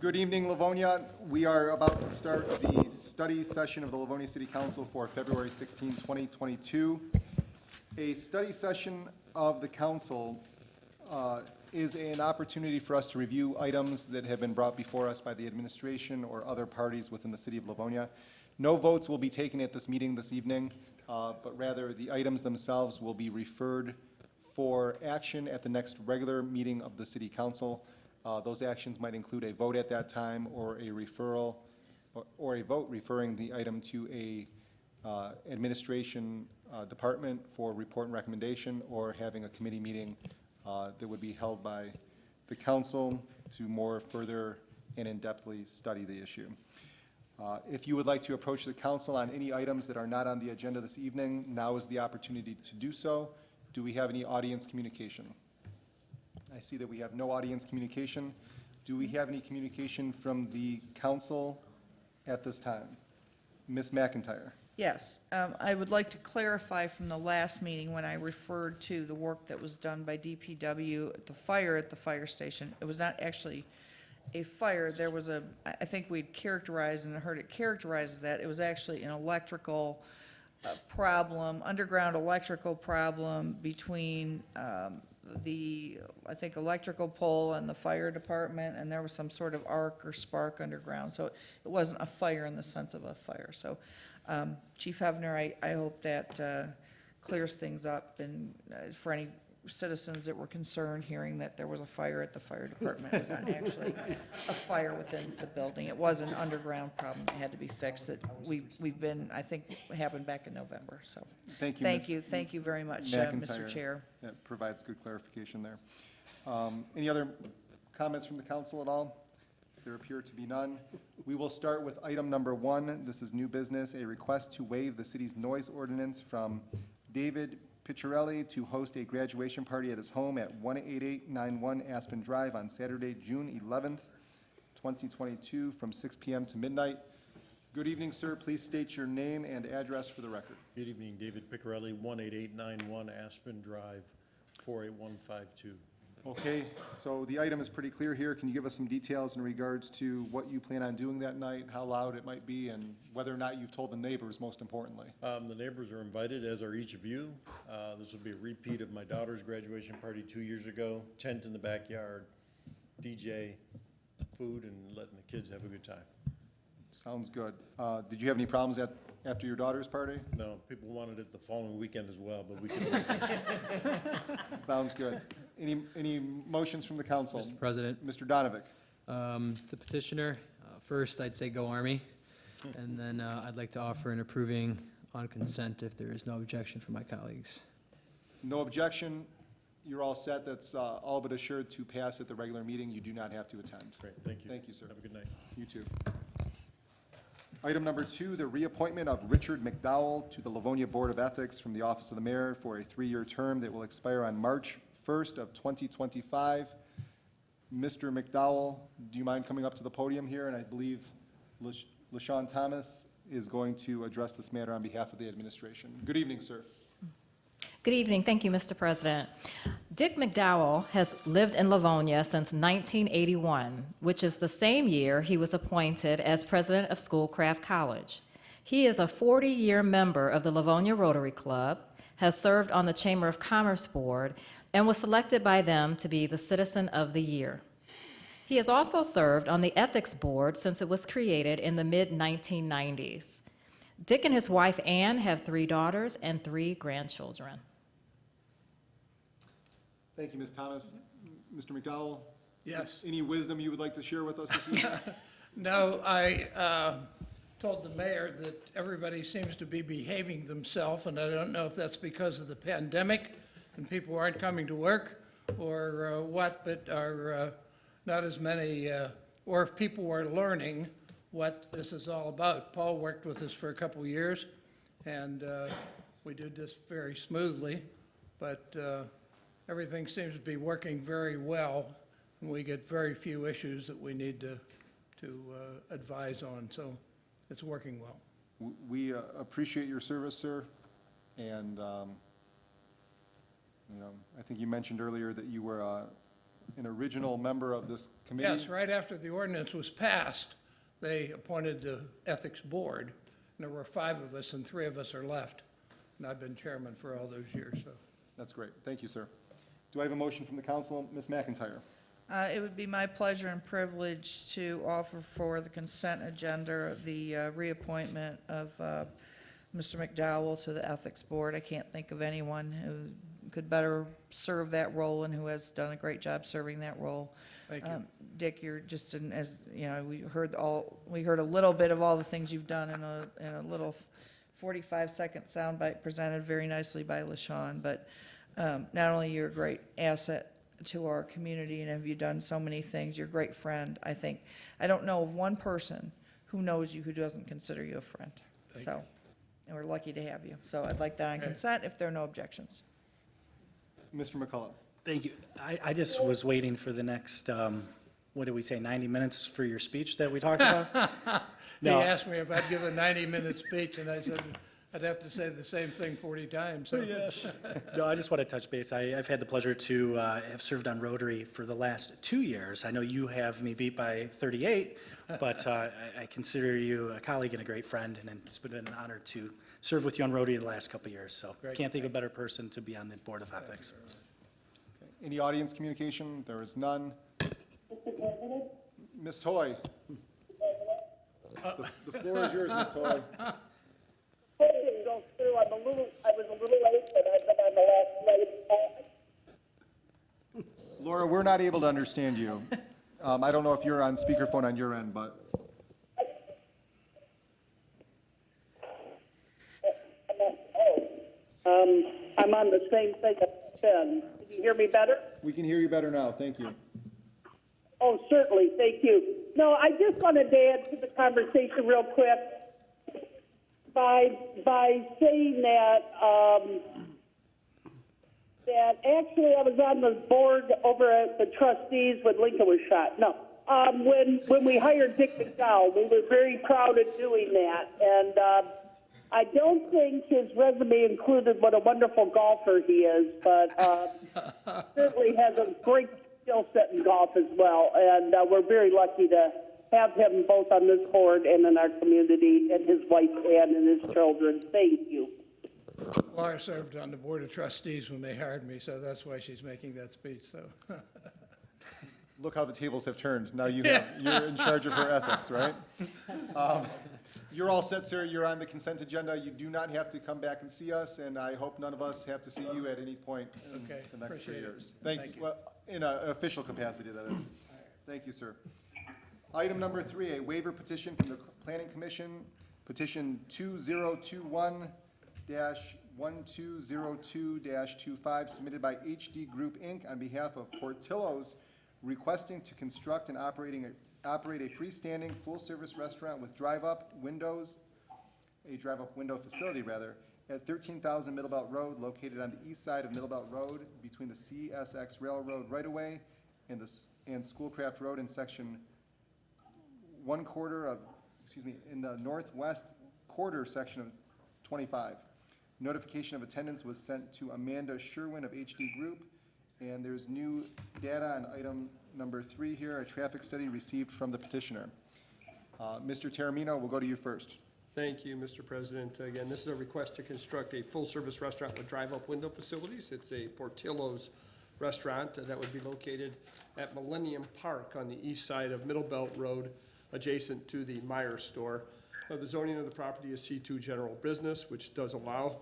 Good evening, Livonia. We are about to start the study session of the Livonia City Council for February 16, 2022. A study session of the council is an opportunity for us to review items that have been brought before us by the administration or other parties within the city of Livonia. No votes will be taken at this meeting this evening, but rather the items themselves will be referred for action at the next regular meeting of the city council. Those actions might include a vote at that time or a referral or a vote referring the item to a administration department for report and recommendation, or having a committee meeting that would be held by the council to more further and in-depthly study the issue. If you would like to approach the council on any items that are not on the agenda this evening, now is the opportunity to do so. Do we have any audience communication? I see that we have no audience communication. Do we have any communication from the council at this time? Ms. McIntyre. Yes, I would like to clarify from the last meeting when I referred to the work that was done by DPW at the fire station. It was not actually a fire. There was I think we'd characterized and heard it characterized as that. It was actually an electrical problem, underground electrical problem between I think, electrical pole and the fire department, and there was some sort of arc or spark underground. So it wasn't a fire in the sense of a fire. So Chief Hevner, I hope that clears things up, and for any citizens that were concerned hearing that there was a fire at the fire department, it was not actually a fire within the building. It was an underground problem that had to be fixed that we've been, I think, happened back in November. So thank you very much, Mr. Chair. That provides good clarification there. Any other comments from the council at all? There appear to be none. We will start with item number 1. This is new business, a request to waive the city's noise ordinance from David Picciarelli to host a graduation party at his home at 18891 Aspen Drive on Saturday, June 11th, 2022, from 6 p.m. to midnight. Good evening, sir. Please state your name and address for the record. Good evening, David Picciarelli, 18891 Aspen Drive, 48152. Okay, so the item is pretty clear here. Can you give us some details in regards to what you plan on doing that night, how loud it might be, and whether or not you've told the neighbors, most importantly? The neighbors are invited, as are each of you. This will be a repeat of my daughter's graduation party 2 years ago. Tent in the backyard, DJ, food, and letting the kids have a good time. Sounds good. Did you have any problems after your daughter's party? No, people wanted it the following weekend as well, but we could. Sounds good. Any motions from the council? Mr. President. Mr. Donovic. The petitioner, first I'd say go Army, and then I'd like to offer an approving on consent if there is no objection from my colleagues. No objection. You're all set. That's all but assured to pass at the regular meeting. You do not have to attend. Great, thank you. Thank you, sir. Have a good night. You too. Item number 2, the reappointment of Richard McDowell to the Livonia Board of Ethics from the Office of the Mayor for a 3-year term that will expire on March 1st of 2025. Mr. McDowell, do you mind coming up to the podium here? And I believe LaShawn Thomas is going to address this matter on behalf of the administration. Good evening, sir. Good evening. Thank you, Mr. President. Dick McDowell has lived in Livonia since 1981, which is the same year he was appointed as president of Schoolcraft College. He is a 40-year member of the Livonia Rotary Club, has served on the Chamber of Commerce Board, and was selected by them to be the Citizen of the Year. He has also served on the Ethics Board since it was created in the mid-1990s. Dick and his wife, Ann, have 3 daughters and 3 grandchildren. Thank you, Ms. Thomas. Mr. McDowell? Yes. Any wisdom you would like to share with us this evening? No, I told the mayor that everybody seems to be behaving themselves, and I don't know if that's because of the pandemic and people aren't coming to work or what, but are not as many, or if people are learning what this is all about. Paul worked with us for a couple of years, and we did this very smoothly, but everything seems to be working very well, and we get very few issues that we need to advise on, so it's working well. We appreciate your service, sir, and I think you mentioned earlier that you were an original member of this committee. Yes, right after the ordinance was passed, they appointed the Ethics Board, and there were 5 of us, and 3 of us are left. And I've been chairman for all those years, so. That's great. Thank you, sir. Do I have a motion from the council? Ms. McIntyre? It would be my pleasure and privilege to offer for the consent agenda the reappointment of Mr. McDowell to the Ethics Board. I can't think of anyone who could better serve that role and who has done a great job serving that role. Thank you. Dick, you're just, as, you know, we heard a little bit of all the things you've done in a little 45-second soundbite presented very nicely by LaShawn, but not only you're a great asset to our community and have you done so many things, you're a great friend, I think. I don't know of one person who knows you who doesn't consider you a friend. So, and we're lucky to have you. So I'd like that on consent if there are no objections. Mr. McCullough? Thank you. I just was waiting for the next, what did we say, 90 minutes for your speech that we talked about? He No. asked me if I'd give a 90-minute speech, and I said I'd have to say the same thing 40 times, so. Yes. No, I just want to touch base. I've had the pleasure to have served on Rotary for the last 2 years. I know you have me beat by 38, but I consider you a colleague and a great friend, and it's been an honor to serve with you on Rotary the last couple of years. So Great. can't think of a better person to be on the Board of Ethics. Any audience communication? There is none. Ms. Toy? The floor is yours, Ms. Toy. Didn't go through. I was a little late, but I've been on the last late. Laura, we're not able to understand you. I don't know if you're on speakerphone on your end, but I'm on the same thing as Ben. Can you hear me better? we can hear you better now. Thank you. Oh, certainly. Thank you. No, I just wanted to add to the conversation real quick by saying that that actually I was on the board over at the trustees when Lincoln was shot. No. When we hired Dick McDowell, we were very proud of doing that. And I don't think his resume included what a wonderful golfer he is, but certainly has a great skill set in golf as well. And we're very lucky to have him both on this board and in our community, and his wife Ann and his children. Thank you. Laura served on the Board of Trustees when they hired me, so that's why she's making that speech, so. Look how the tables have turned. Now you're in charge of her ethics, right? You're all set, sir. You're on the consent agenda. You do not have to come back and see us, and I hope none of us have to see you at any point in Okay, the next 3 appreciate it. years. Thank Thank you. you. Well, in an official capacity, that is. Thank you, sir. Item number 3, a waiver petition from the Planning Commission, petition 2021-1202-25, submitted by HD Group, Inc. on behalf of Portillo's, requesting to construct and operate a freestanding, full-service restaurant with drive-up window facility, at 13,000 Middlebelt Road, located on the east side of Middlebelt Road, between the CSX Railroad right-of-way and Schoolcraft Road in section in the northwest quarter section of 25. Notification of attendance was sent to Amanda Sherwin of HD Group, and there's new data on item number 3 here, a traffic study received from the petitioner. Mr. Taramino, we'll go to you first. Thank you, Mr. President. Again, this is a request to construct a full-service restaurant with drive-up window facilities. It's a Portillo's restaurant that would be located at Millennium Park on the east side of Middlebelt Road, adjacent to the Meyer store. The zoning of the property is C2 General Business, which does allow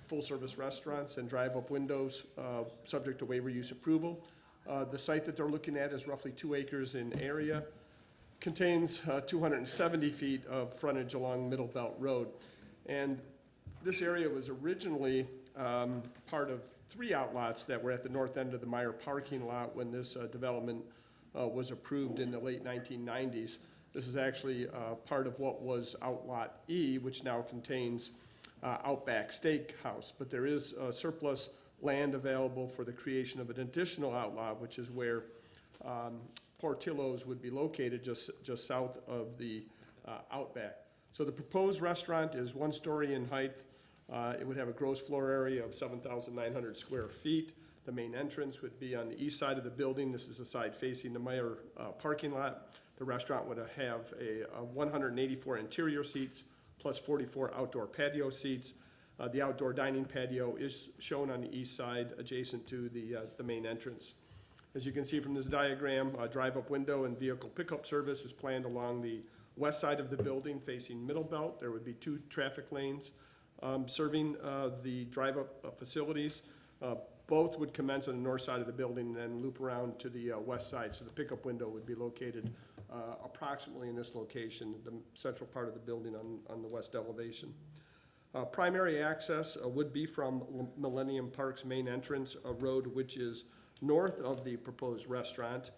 full-service restaurants and drive-up windows, subject to waiver use approval. The site that they're looking at is roughly 2 acres in area, contains 270 feet of frontage along Middlebelt Road. And this area was originally part of 3 outlots that were at the north end of the Meyer parking lot when this development was approved in the late 1990s. This is actually part of what was Outlot E, which now contains Outback Steakhouse. But there is surplus land available for the creation of an additional outlot, which is where Portillo's would be located, just south of the Outback. So the proposed restaurant is 1 story in height. It would have a gross floor area of 7,900 square feet. The main entrance would be on the east side of the building. This is the side facing the Meyer parking lot. The restaurant would have a 184 interior seats plus 44 outdoor patio seats. The outdoor dining patio is shown on the east side adjacent to the main entrance. As you can see from this diagram, a drive-up window and vehicle pickup service is planned along the west side of the building facing Middle Belt. There would be 2 traffic lanes serving the drive-up facilities. Both would commence on the north side of the building and then loop around to the west side. So the pickup window would be located approximately in this location, the central part of the building on the west elevation. Primary access would be from Millennium Park's main entrance, a road which is north of the proposed restaurant.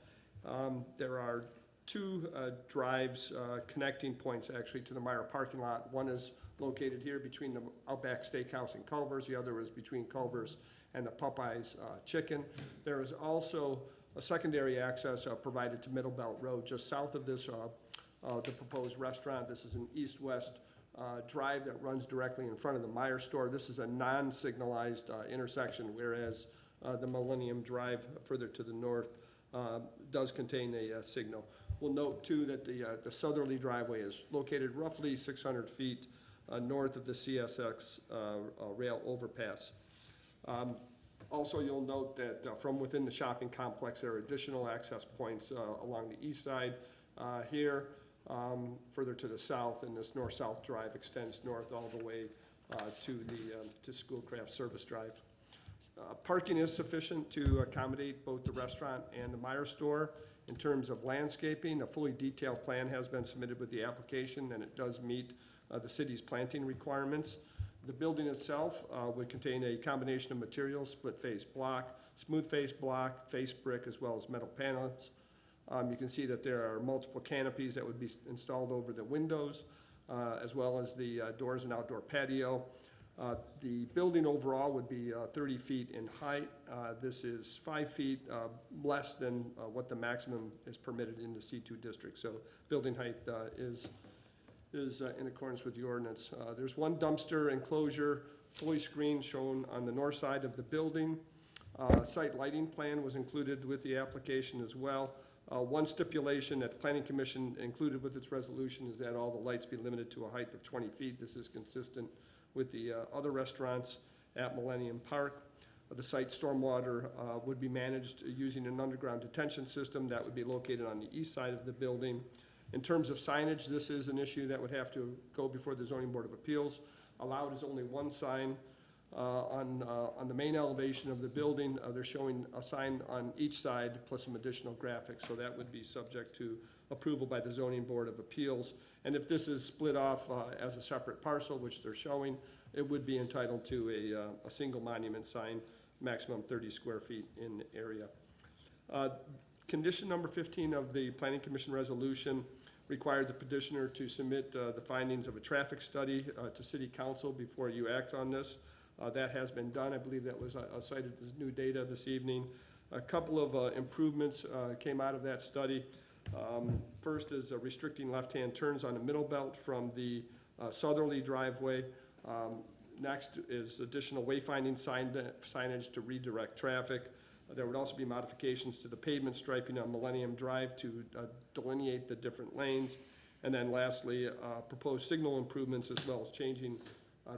There are 2 drives, connecting points actually to the Meyer parking lot. One is located here between the Outback Steakhouse and Culver's. The other is between Culver's and the Popeyes Chicken. There is also a secondary access provided to Middle Belt Road just south of this, the proposed restaurant. This is an east-west drive that runs directly in front of the Meyer store. This is a non-signalized intersection, whereas the Millennium Drive further to the north does contain a signal. We'll note too that the southerly driveway is located roughly 600 feet north of the CSX rail overpass. Also, you'll note that from within the shopping complex, there are additional access points along the east side here, further to the south, and this north-south drive extends north all the way to Schoolcraft Service Drive. Parking is sufficient to accommodate both the restaurant and the Meyer store. In terms of landscaping, a fully detailed plan has been submitted with the application, and it does meet the city's planting requirements. The building itself would contain a combination of materials, split face block, smooth face block, face brick, as well as metal panels. You can see that there are multiple canopies that would be installed over the windows, as well as the doors and outdoor patio. The building overall would be 30 feet in height. This is 5 feet less than what the maximum is permitted in the C2 district. So building height is in accordance with the ordinance. There's 1 dumpster enclosure, fully screened, shown on the north side of the building. Site lighting plan was included with the application as well. One stipulation that the Planning Commission included with its resolution is that all the lights be limited to a height of 20 feet. This is consistent with the other restaurants at Millennium Park. The site stormwater would be managed using an underground detention system that would be located on the east side of the building. In terms of signage, this is an issue that would have to go before the Zoning Board of Appeals. Allowed is only 1 sign on the main elevation of the building. They're showing a sign on each side plus some additional graphics, so that would be subject to approval by the Zoning Board of Appeals. And if this is split off as a separate parcel, which they're showing, it would be entitled to a single monument sign, maximum 30 square feet in area. Condition number 15 of the Planning Commission resolution required the petitioner to submit the findings of a traffic study to City Council before you act on this. That has been done. I believe that was cited as new data this evening. A couple of improvements came out of that study. First is restricting left-hand turns on the Middle Belt from the southerly driveway. Next is additional wayfinding signage to redirect traffic. There would also be modifications to the pavement striping on Millennium Drive to delineate the different lanes. And then lastly, proposed signal improvements, as well as changing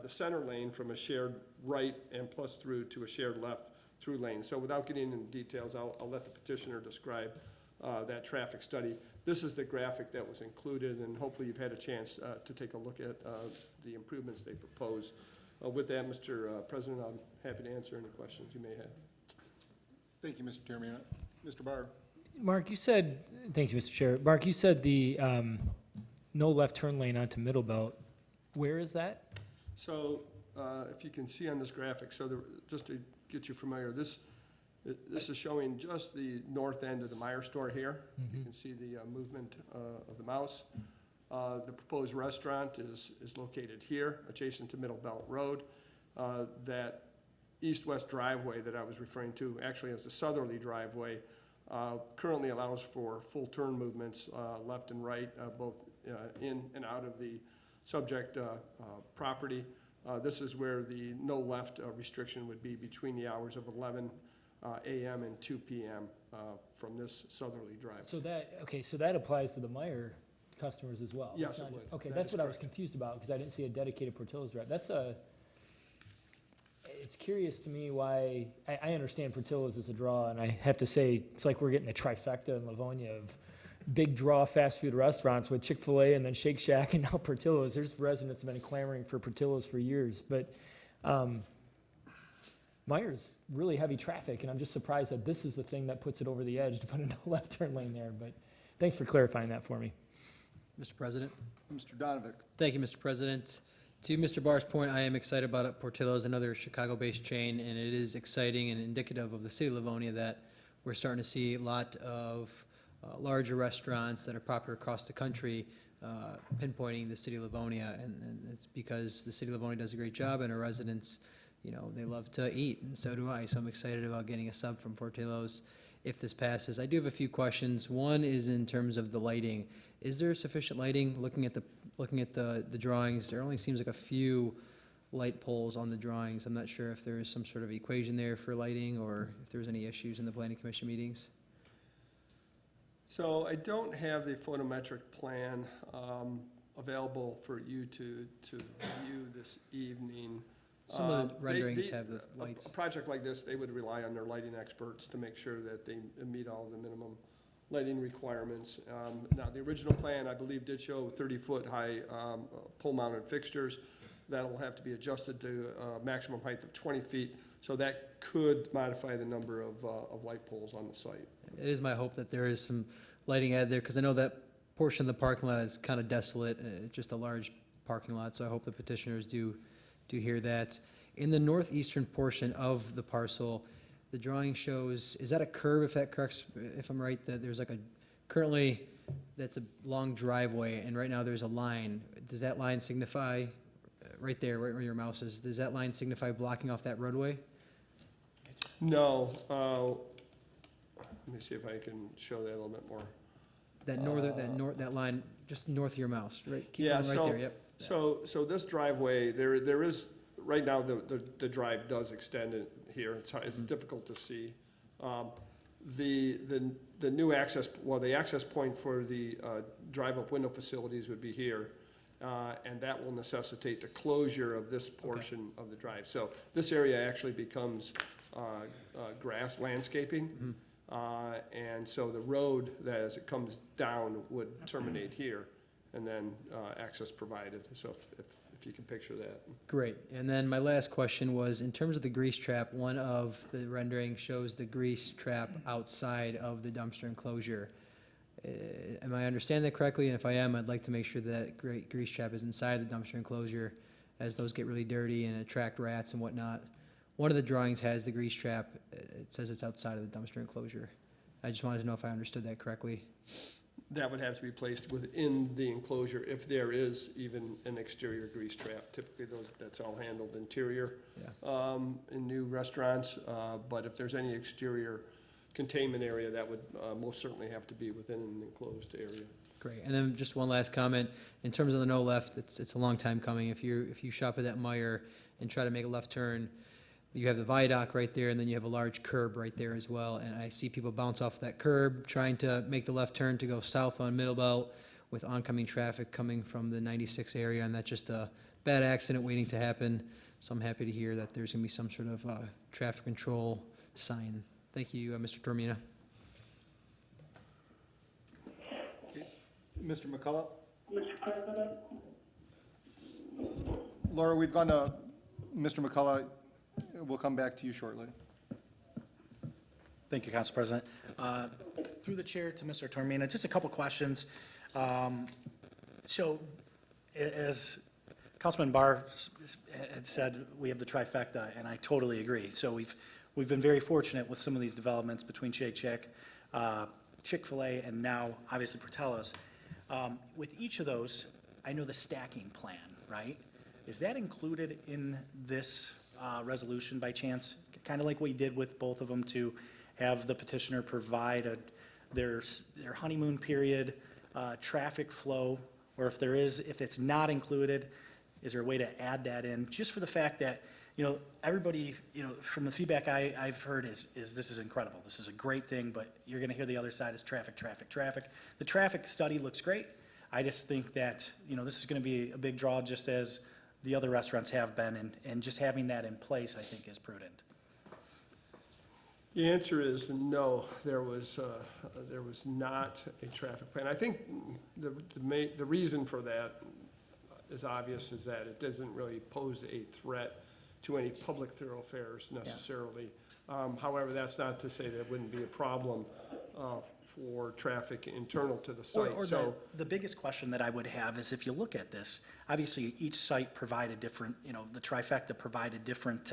the center lane from a shared right and plus through to a shared left through lane. So without getting into details, I'll let the petitioner describe that traffic study. This is the graphic that was included, and hopefully you've had a chance to take a look at the improvements they propose. With that, Mr. President, I'm happy to answer any questions you may have. Thank you, Mr. Termian. Mr. Barr. Mark, you said, thank you, Mr. Chair. Mark, you said the no left turn lane onto Middle Belt. Where is that? So if you can see on this graphic, just to get you familiar, this is showing just the north end of the Meyer store here. You can see the movement of the mouse. The proposed restaurant is located here, adjacent to Middle Belt Road. That east-west driveway that I was referring to actually as the southerly driveway currently allows for full turn movements left and right, both in and out of the subject property. This is where the no left restriction would be between the hours of 11 AM and 2 PM from this southerly driveway. So that applies to the Meyer customers as well? Yes, It's it not- would. Okay, That that's is what I was correct. confused about, because I didn't see a dedicated Portillo's route. It's curious to me why, I understand Portillo's is a draw, and I have to say, it's like we're getting a trifecta in Livonia of big draw fast food restaurants with Chick-fil-A and then Shake Shack and now Portillo's. There's residents have been clamoring for Portillo's for years, but Meyer's really heavy traffic, and I'm just surprised that this is the thing that puts it over the edge to put a no left turn lane there, but thanks for clarifying that for me. Mr. President? Mr. Donovic. Thank you, Mr. President. To Mr. Barr's point, I am excited about it. Portillo's, another Chicago-based chain, and it is exciting and indicative of the city of Livonia that we're starting to see a lot of larger restaurants that are popular across the country pinpointing the city of Livonia, and it's because the city of Livonia does a great job, and our residents, you know, they love to eat, and so do I. So I'm excited about getting a sub from Portillo's if this passes. I do have a few questions. One is in terms of the lighting. Is there sufficient lighting? Looking at the drawings, there only seems like a few light poles on the drawings. I'm not sure if there is some sort of equation there for lighting or if there's any issues in the planning commission meetings. So I don't have the photometric plan available for you to view this evening. Some of the They- renderings they- have the A lights. project like this, they would rely on their lighting experts to make sure that they meet all the minimum lighting requirements. Now, the original plan, I believe, did show 30-foot high pole-mounted fixtures. That'll have to be adjusted to a maximum height of 20 feet, so that could modify the number of light poles on the site. It is my hope that there is some lighting added there, because I know that portion of the parking lot is kind of desolate, just a large parking lot, so I hope the petitioners do hear that. In the northeastern portion of the parcel, the drawing shows, is that a curb, if I'm right, that there's currently, that's a long driveway, and right now there's a line. Does that line signify, right there, right where your mouse is, does that line signify blocking off that roadway? No, let me see if I can show that a little bit more. That line, just north of your mouse, right? Keep Yeah, going right so- there, yep. So this driveway, there is, right now, the drive does extend it here. It's difficult to see. The new access, the access point for the drive-up window facilities would be here. And that will necessitate the closure of this portion of the drive. So this area actually becomes grass landscaping. And so the road, that as it comes down, would terminate here, and then access provided. So if you can picture that. Great. And then my last question was, in terms of the grease trap, one of the rendering shows the grease trap outside of the dumpster enclosure. Am I understanding that correctly? And if I am, I'd like to make sure that grease trap is inside the dumpster enclosure, as those get really dirty and attract rats and whatnot. One of the drawings has the grease trap. It says it's outside of the dumpster enclosure. I just wanted to know if I understood that correctly. That would have to be placed within the enclosure if there is even an exterior grease trap. Typically, that's all handled interior in new restaurants. But if there's any exterior containment area, that would most certainly have to be within an enclosed area. Great. And then just one last comment. In terms of the no left, it's a long time coming. If you shop at that Meijer and try to make a left turn, you have the viaduct right there, and then you have a large curb right there as well. And I see people bounce off that curb, trying to make the left turn to go south on Middle Belt with oncoming traffic coming from the 96 area, and that's just a bad accident waiting to happen. So I'm happy to hear that there's gonna be some sort of traffic control sign. Thank you, Mr. Tormina. Mr. McCullough? Laura, we've gone to Mr. McCullough. We'll come back to you shortly. Thank you, Council President. Through the chair to Mr. Tormina, just a couple questions. So as Councilman Barr had said, we have the trifecta, and I totally agree. So we've been very fortunate with some of these developments between Shake Shack, Chick-fil-A, and now obviously Portillo's. With each of those, I know the stacking plan, right? Is that included in this resolution by chance? Kind of like we did with both of them, to have the petitioner provide their honeymoon period, traffic flow, or if it's not included, is there a way to add that in? Just for the fact that, everybody, from the feedback I've heard is this is incredible. This is a great thing, but you're gonna hear the other side is traffic, traffic, traffic. The traffic study looks great. I just think that, this is gonna be a big draw, just as the other restaurants have been, and just having that in place, I think, is prudent. The answer is no, there was not a traffic plan. I think the reason for that is obvious, is that it doesn't really pose a threat to any public thoroughfares necessarily. However, that's not to say that it wouldn't be a problem for traffic internal to the site. Or So the biggest question that I would have is, if you look at this, obviously each site provided different, the trifecta provided different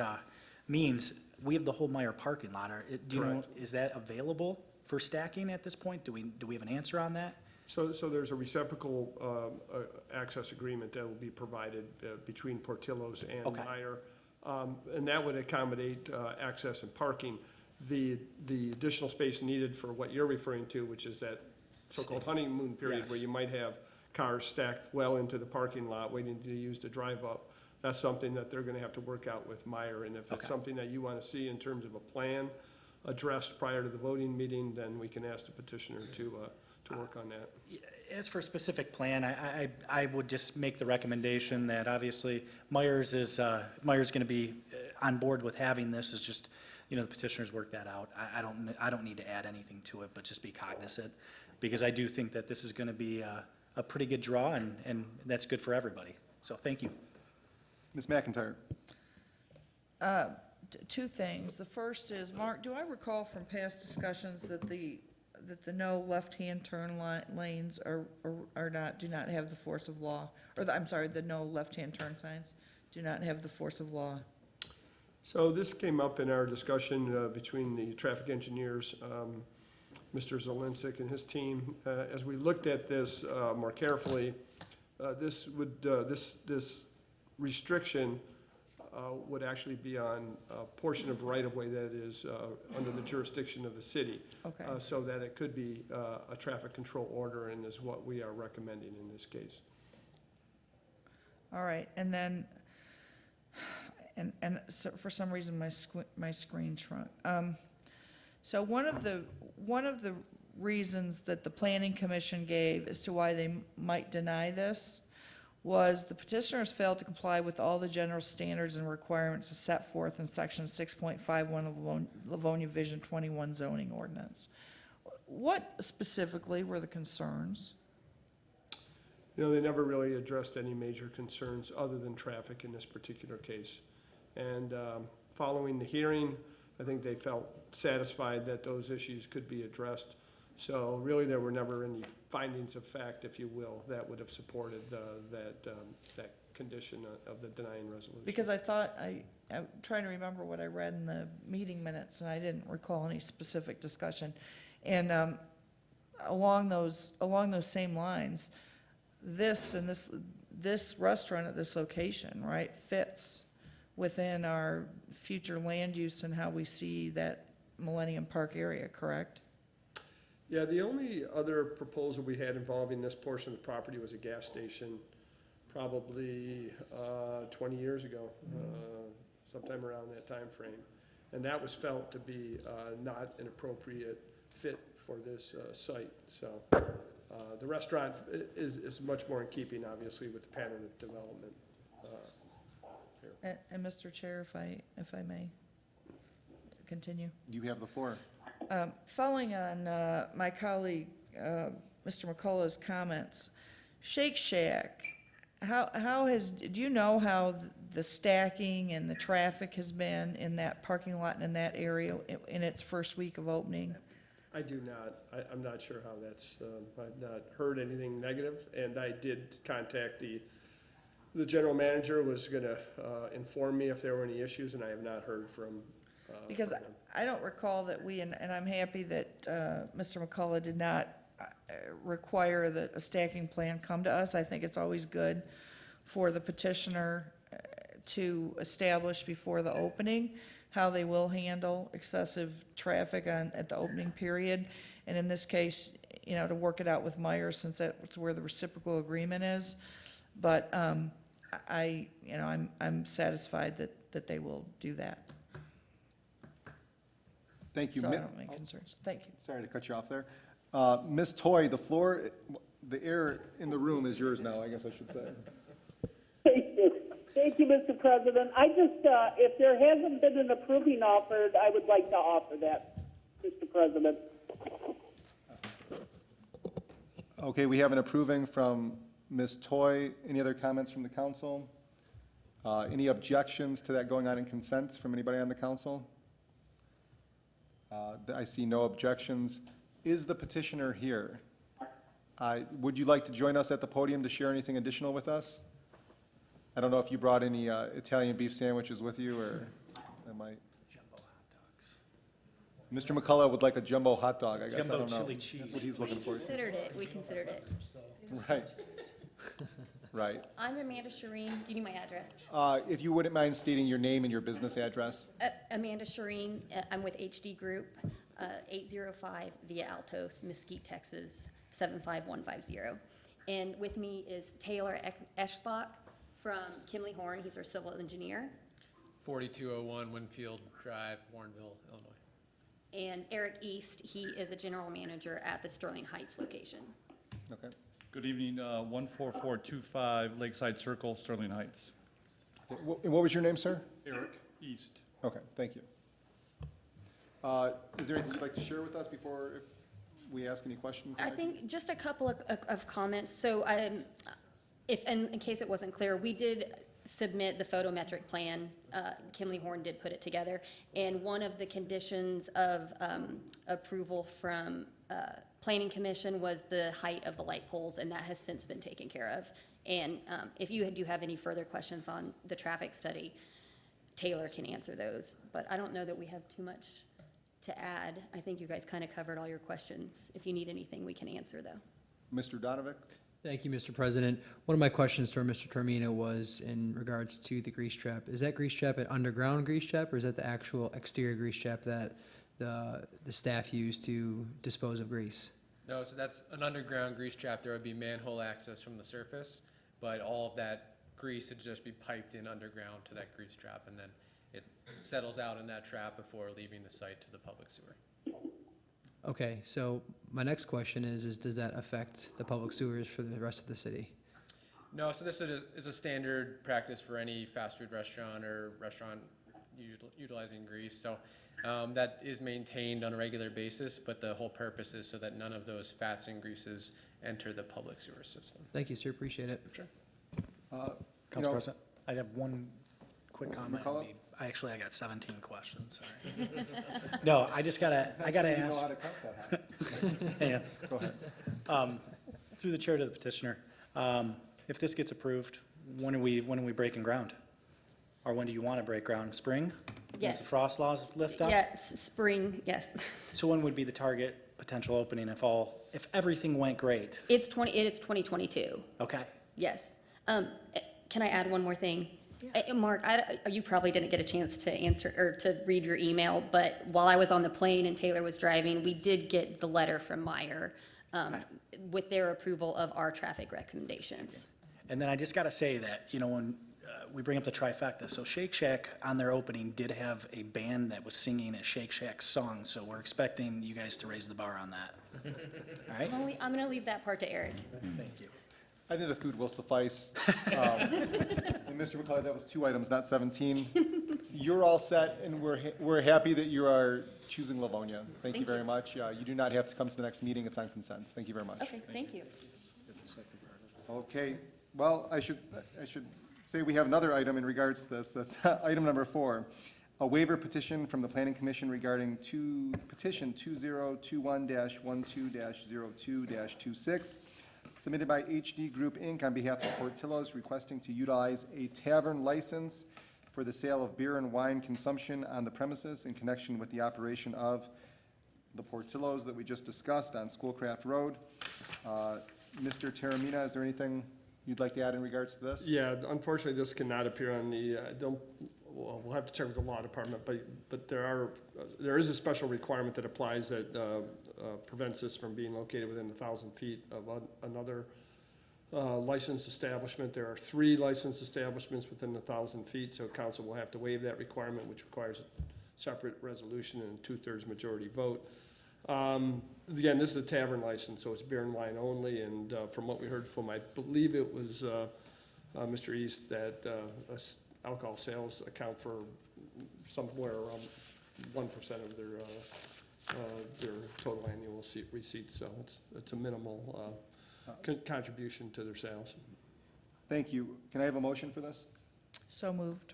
means. We have the whole Meyer parking lot. Correct. Is that available for stacking at this point? Do we have an answer on that? So there's a reciprocal access agreement that will be provided between Portillo's and Okay. Meyer. And that would accommodate access and parking. The additional space needed for what you're referring to, which is that so-called honeymoon period, Yes. where you might have cars stacked well into the parking lot waiting to use the drive-up. That's something that they're gonna have to work out with Meyer. And if it's Okay. something that you wanna see in terms of a plan addressed prior to the voting meeting, then we can ask the petitioner to work on that. As for a specific plan, I would just make the recommendation that obviously Myers going to be on board with having this. Is just, the petitioners work that out. I don't need to add anything to it, but just be cognizant, because I do think that this is going to be a pretty good draw, and that's good for everybody. So thank you. Ms. McIntyre? Two things. The first is, Mark, do I recall from past discussions that the no left-hand turn lanes do not have the force of law? Or the no left-hand turn signs do not have the force of law? So this came up in our discussion between the traffic engineers, Mr. Zelinsik and his team. As we looked at this more carefully, this restriction would actually be on a portion of right-of-way that is under the jurisdiction of the city. Okay. So that it could be a traffic control order, and is what we are recommending in this case. All right, and then, and so for some reason, my screen shrunk. So one of the reasons that the planning commission gave as to why they might deny this was the petitioners failed to comply with all the general standards and requirements set forth in section 6.51 of Livonia Vision 21 zoning ordinance. What specifically were the concerns? They never really addressed any major concerns other than traffic in this particular case. And following the hearing, I think they felt satisfied that those issues could be addressed. So really, there were never any findings of fact, if you will, that would have supported that condition of the denying resolution. Because I thought, I'm trying to remember what I read in the meeting minutes, and I didn't recall any specific discussion. And along those same lines, this restaurant at this location, right, fits within our future land use and how we see that Millennium Park area, correct? Yeah, the only other proposal we had involving this portion of the property was a gas station, probably 20 years ago, sometime around that time frame. And that was felt to be not an appropriate fit for this site. So the restaurant is much more in keeping, obviously, with the pattern of development here. And Mr. Chair, if I may continue. You have the floor. Following on my colleague, Mr. McCullough's comments, Shake Shack, do you know how the stacking and the traffic has been in that parking lot and in that area in its first week of opening? I do not. I'm not sure how that's, I've not heard anything negative, and I did contact the general manager, was gonna inform me if there were any issues, and I have not heard from Because from him. I don't recall that and I'm happy that Mr. McCullough did not require that a stacking plan come to us. I think it's always good for the petitioner to establish before the opening how they will handle excessive traffic at the opening period. And in this case, to work it out with Myers, since that's where the reciprocal agreement is. But I'm satisfied that they will do that. Thank you. So I Mi- don't have any concerns. Thank you. Sorry to cut you off there. Ms. Toy, the air in the room is yours now, I guess I should say. Thank you. Thank you, Mr. President. I just, if there hasn't been an approving offered, I would like to offer that, Mr. President. Okay, we have an approving from Ms. Toy. Any other comments from the council? Any objections to that going on in consent from anybody on the council? I see no objections. Is the petitioner here? Would you like to join us at the podium to share anything additional with us? I don't know if you brought any Italian beef sandwiches with you, or am I? Jumbo hot dogs. Mr. McCullough would like a jumbo hot dog, I guess. I Jumbo don't know. chili That's cheese. what he's We looking for. considered it, we considered it. Right. Right. I'm Amanda Shireen, do you need my address? If you wouldn't mind stating your name and your business address. Amanda Shireen, I'm with HD Group, 805 Via Altos, Mesquite, Texas, 75150. And with me is Taylor Eschbach from Kimley Horn, he's our civil engineer, 4201 Winfield Drive, Warrenville, Illinois. and Eric East, he is a general manager at the Sterling Heights location. Okay. Good evening, 14425 Lakeside Circle, Sterling Heights. And what was your name, sir? Eric East. Okay, thank you. Is there anything you'd like to share with us before we ask any questions? I think just a couple of comments. So if, in case it wasn't clear, we did submit the photometric plan. Kimley Horn did put it together. And one of the conditions of approval from Planning Commission was the height of the light poles, and that has since been taken care of. And if you do have any further questions on the traffic study, Taylor can answer those. But I don't know that we have too much to add. I think you guys kind of covered all your questions. If you need anything, we can answer, though. Mr. Donovic? Thank you, Mr. President. One of my questions to Mr. Termina was in regards to the grease trap. Is that grease trap an underground grease trap, or is that the actual exterior grease trap that the staff use to dispose of grease? No, so that's an underground grease trap. There would be manhole access from the surface, but all of that grease would just be piped in underground to that grease trap, and then it settles out in that trap before leaving the site to the public sewer. Okay, so my next question is does that affect the public sewers for the rest of the city? No, so this is a standard practice for any fast food restaurant or restaurant utilizing grease. So that is maintained on a regular basis, but the whole purpose is so that none of those fats and greases enter the public sewer system. Thank you, sir, appreciate it. Sure. Council President, I have one quick comment. McCullough? I got 17 questions, sorry. No, I gotta You know ask. how to count that high. Yeah. Go ahead. Through the chair to the petitioner, if this gets approved, when are we breaking ground? Or when do you want to break ground? Spring? Once Yes. the frost laws lift up? Yes, spring, yes. So when would be the target potential opening if everything went great? It is 2022, Okay. yes. Can I add one more thing? Mark, you probably didn't get a chance to answer or to read your email, but while I was on the plane and Taylor was driving, we did get the letter from Meyer with their approval of our traffic recommendations. And then I just got to say that, when we bring up the trifecta, so Shake Shack on their opening did have a band that was singing a Shake Shack song, so we're expecting you guys to raise the bar on that. All right? I'm going to leave that part to Eric. Thank you. I think the food will suffice. And Mr. McCullough, that was 2 items, not 17. You're all set, and we're happy that you are choosing Livonia. Thank you very much. You do not have to come to the next meeting. It's on consent. Thank you very much. Okay, thank you. Okay, well, I should say we have another item in regards to this. That's item number 4. A waiver petition from the Planning Commission regarding petition 2021-12-02-26, submitted by HD Group, Inc. on behalf of Portillo's, requesting to utilize a tavern license for the sale of beer and wine consumption on the premises in connection with the operation of the Portillo's that we just discussed on Schoolcraft Road. Mr. Terramina, is there anything you'd like to add in regards to this? Yeah, unfortunately, this cannot appear on the, we'll have to check with the law department, but there is a special requirement that applies that prevents this from being located within 1,000 feet of another licensed establishment. There are 3 licensed establishments within 1,000 feet, so council will have to waive that requirement, which requires a separate resolution and a 2/3 majority vote. Again, this is a tavern license, so it's beer and wine only, and from what we heard from, I believe it was Mr. East, that alcohol sales account for somewhere around 1% of their total annual receipts, so it's a minimal contribution to their sales. Thank you. Can I have a motion for this? So moved.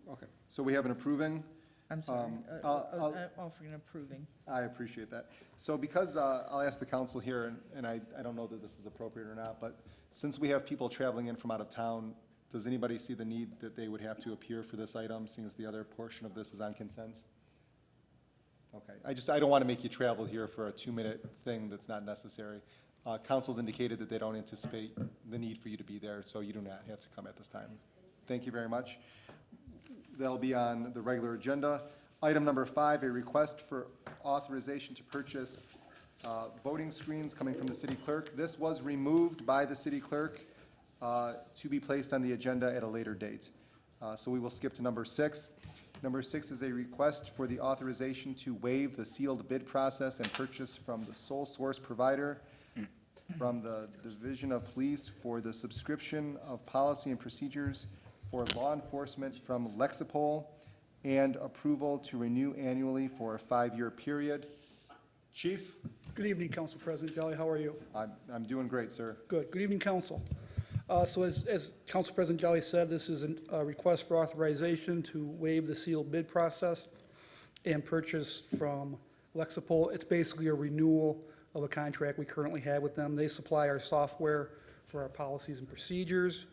Okay, so we have an approving. I'm sorry, I'll- offering approving. I appreciate that. So because, I'll ask the council here, and I don't know that this is appropriate or not, but since we have people traveling in from out of town, does anybody see the need that they would have to appear for this item, seeing as the other portion of this is on consent? Okay, I don't want to make you travel here for a 2-minute thing that's not necessary. Council's indicated that they don't anticipate the need for you to be there, so you do not have to come at this time. Thank you very much. That'll be on the regular agenda. Item number 5, a request for authorization to purchase voting screens coming from the city clerk. This was removed by the city clerk to be placed on the agenda at a later date. So we will skip to number 6. Number 6 is a request for the authorization to waive the sealed bid process and purchase from the sole source provider from the Division of Police for the subscription of policy and procedures for law enforcement from Lexipol and approval to renew annually for a 5-year period. Chief? Good evening, Council President Jelly. How are you? I'm doing great, sir. Good. Good evening, Council. So as Council President Jelly said, this is a request for authorization to waive the sealed bid process and purchase from Lexipol. It's basically a renewal of a contract we currently have with them. They supply our software for our policies and procedures,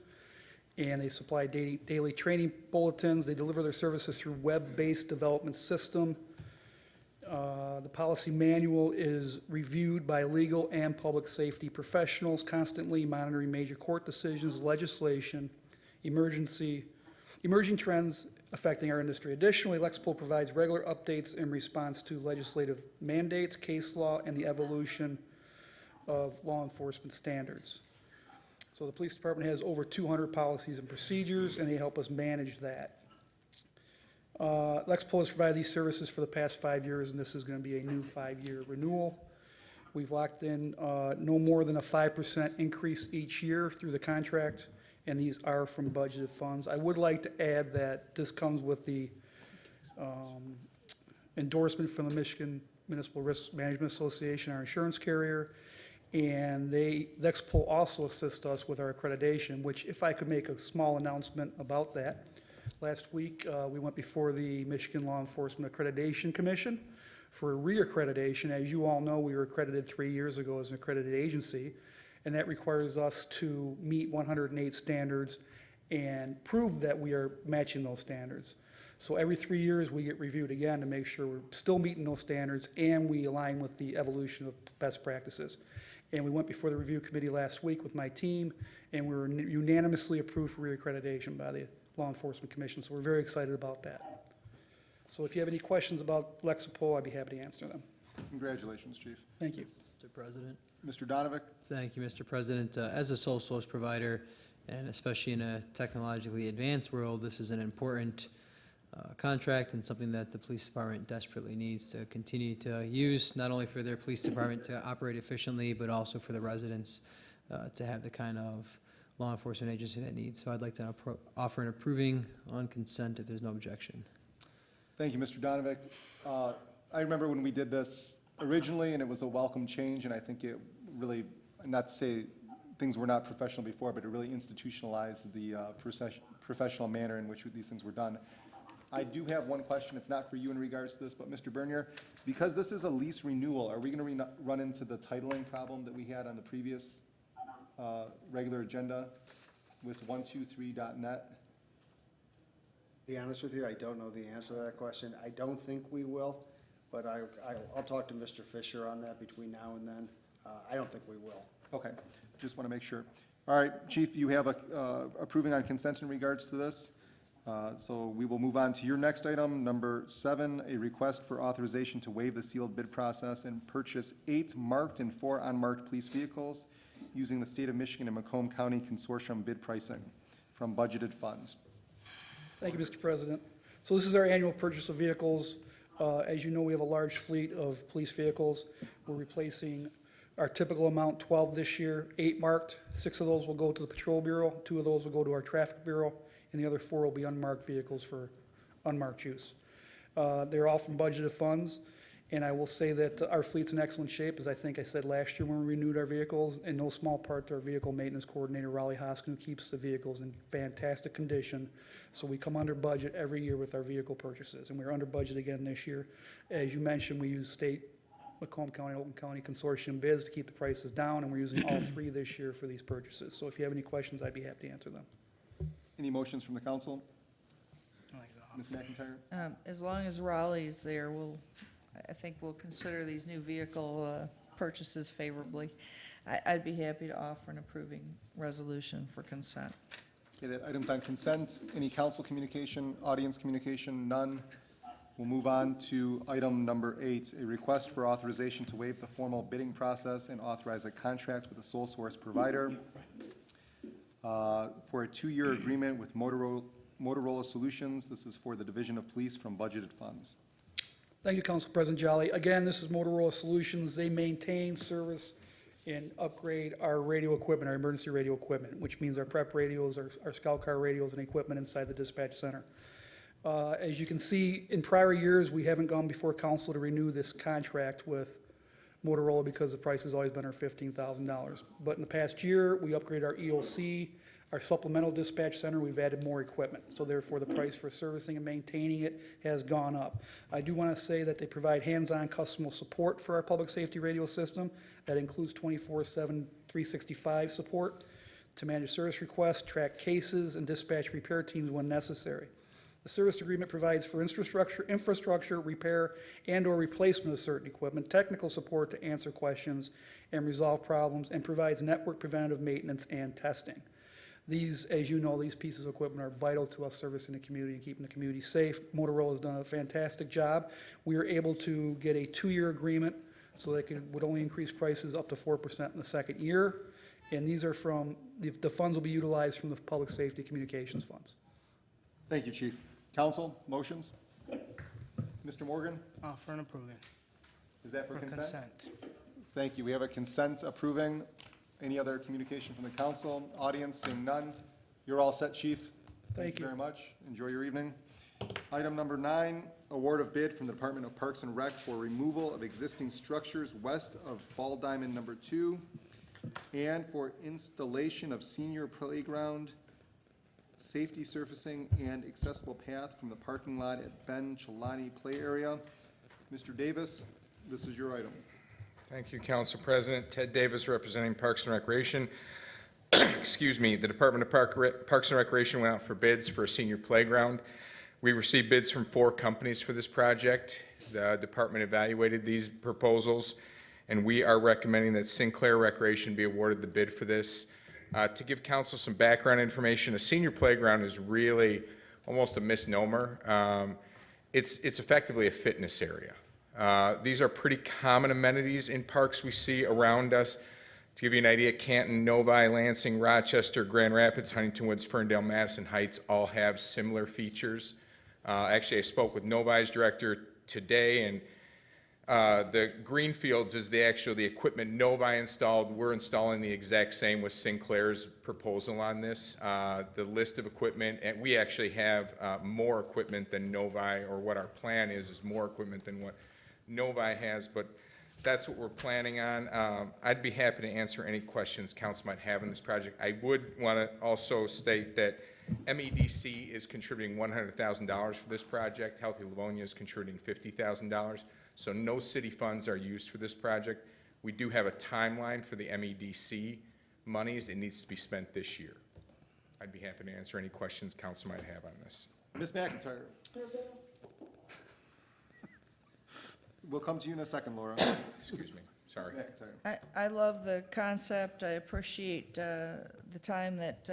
and they supply daily training bulletins. They deliver their services through web-based development system. The policy manual is reviewed by legal and public safety professionals, constantly monitoring major court decisions, legislation, emerging trends affecting our industry. Additionally, Lexipol provides regular updates in response to legislative mandates, case law, and the evolution of law enforcement standards. So the police department has over 200 policies and procedures, and they help us manage that. Lexipol has provided these services for the past 5 years, and this is going to be a new 5-year renewal. We've locked in no more than a 5% increase each year through the contract, and these are from budgeted funds. I would like to add that this comes with the endorsement from the Michigan Municipal Risk Management Association, our insurance carrier, and Lexipol also assists us with our accreditation, which, if I could make a small announcement about that, last week we went before the Michigan Law Enforcement Accreditation Commission for re-accreditation. As you all know, we were accredited 3 years ago as an accredited agency, and that requires us to meet 108 standards and prove that we are matching those standards. So every 3 years, we get reviewed again to make sure we're still meeting those standards and we align with the evolution of best practices. And we went before the review committee last week with my team, and we were unanimously approved for re-accreditation by the Law Enforcement Commission, so we're very excited about that. So if you have any questions about Lexipol, I'd be happy to answer them. Congratulations, Chief. Thank you. Mr. President. Mr. Donovic? Thank you, Mr. President. As a sole source provider, and especially in a technologically advanced world, this is an important contract and something that the police department desperately needs to continue to use, not only for their police department to operate efficiently, but also for the residents to have the kind of law enforcement agency that needs. So I'd like to offer an approving on consent if there's no objection. Thank you, Mr. Donovic. I remember when we did this originally, and it was a welcome change, and I think it really, not to say things were not professional before, but it really institutionalized the professional manner in which these things were done. I do have one question. It's not for you in regards to this, but Mr. Bernier, because this is a lease renewal, are we going to run into the titling problem that we had on the previous regular agenda with 123.net? To be honest with you, I don't know the answer to that question. I don't think we will, but I'll talk to Mr. Fisher on that between now and then. I don't think we will. Okay, just want to make sure. All right, Chief, you have approving on consent in regards to this. So we will move on to your next item, number 7, a request for authorization to waive the sealed bid process and purchase 8 marked and 4 unmarked police vehicles using the State of Michigan and Macomb County Consortium bid pricing from budgeted funds. Thank you, Mr. President. So this is our annual purchase of vehicles. As you know, we have a large fleet of police vehicles. We're replacing our typical amount, 12 this year, 8 marked. 6 of those will go to the Patrol Bureau, 2 of those will go to our Traffic Bureau, and the other 4 will be unmarked vehicles for unmarked use. They're all from budgeted funds, and I will say that our fleet's in excellent shape, as I think I said last year when we renewed our vehicles, in no small part to our vehicle maintenance coordinator, Raleigh Hoskin, who keeps the vehicles in fantastic condition. So we come under budget every year with our vehicle purchases, and we're under budget again this year. As you mentioned, we use state, Macomb County, Oakland County Consortium bids to keep the prices down, and we're using all 3 this year for these purchases. So if you have any questions, I'd be happy to answer them. Any motions from the council? Ms. McIntyre? As long as Raleigh's there, I think we'll consider these new vehicle purchases favorably. I'd be happy to offer an approving resolution for consent. Okay, that item's on consent. Any council communication, audience communication? None. We'll move on to item number 8, a request for authorization to waive the formal bidding process and authorize a contract with a sole source provider for a 2-year agreement with Motorola Solutions. This is for the Division of Police from budgeted funds. Thank you, Council President Jolly. Again, this is Motorola Solutions. They maintain, service, and upgrade our radio equipment, our emergency radio equipment, which means our prep radios, our scout car radios, and equipment inside the dispatch center. As you can see, in prior years, we haven't gone before council to renew this contract with Motorola because the price has always been our $15,000. But in the past year, we upgraded our EOC, our supplemental dispatch center, we've added more equipment. So therefore, the price for servicing and maintaining it has gone up. I do want to say that they provide hands-on customer support for our public safety radio system. That includes 24/7, 365 support to manage service requests, track cases, and dispatch repair teams when necessary. The service agreement provides for infrastructure repair and/or replacement of certain equipment, technical support to answer questions and resolve problems, and provides network preventative maintenance and testing. These, as you know, these pieces of equipment are vital to us servicing the community and keeping the community safe. Motorola has done a fantastic job. We were able to get a 2-year agreement, so they would only increase prices up to 4% in the 2nd year. And these are from, the funds will be utilized from the Public Safety Communications Funds. Thank you, Chief. Council, motions? Mr. Morgan? For an approving. Is that for consent? Thank you. We have a consent approving. Any other communication from the council? Audience, seeing none. You're all set, Chief. Thank you. Very much. Enjoy your evening. Item number 9, award of bid from the Department of Parks and Rec for removal of existing structures west of Ball Diamond number 2 and for installation of senior playground, safety surfacing, and accessible path from the parking lot at Ben Chilani Play Area. Mr. Davis, this is your item. Thank you, Council President. Ted Davis, representing Parks and Recreation. Excuse me, the Department of Parks and Recreation went out for bids for a senior playground. We received bids from 4 companies for this project. The department evaluated these proposals, and we are recommending that Sinclair Recreation be awarded the bid for this. To give council some background information, a senior playground is really almost a misnomer. It's effectively a fitness area. These are pretty common amenities in parks we see around us. To give you an idea, Canton, Novi, Lansing, Rochester, Grand Rapids, Huntington Woods, Ferndale, Madison Heights all have similar features. Actually, I spoke with Novi's director today, and the Greenfields is the equipment Novi installed. We're installing the exact same with Sinclair's proposal on this. The list of equipment, and we actually have more equipment than Novi, or what our plan is more equipment than what Novi has, but that's what we're planning on. I'd be happy to answer any questions council might have on this project. I would want to also state that MEDC is contributing $100,000 for this project. Healthy Livonia is contributing $50,000. So no city funds are used for this project. We do have a timeline for the MEDC monies. It needs to be spent this year. I'd be happy to answer any questions council might have on this. Ms. McIntyre. We'll come to you in a second, Laura. Excuse me, sorry. Ms. McIntyre. I love the concept. I appreciate the time that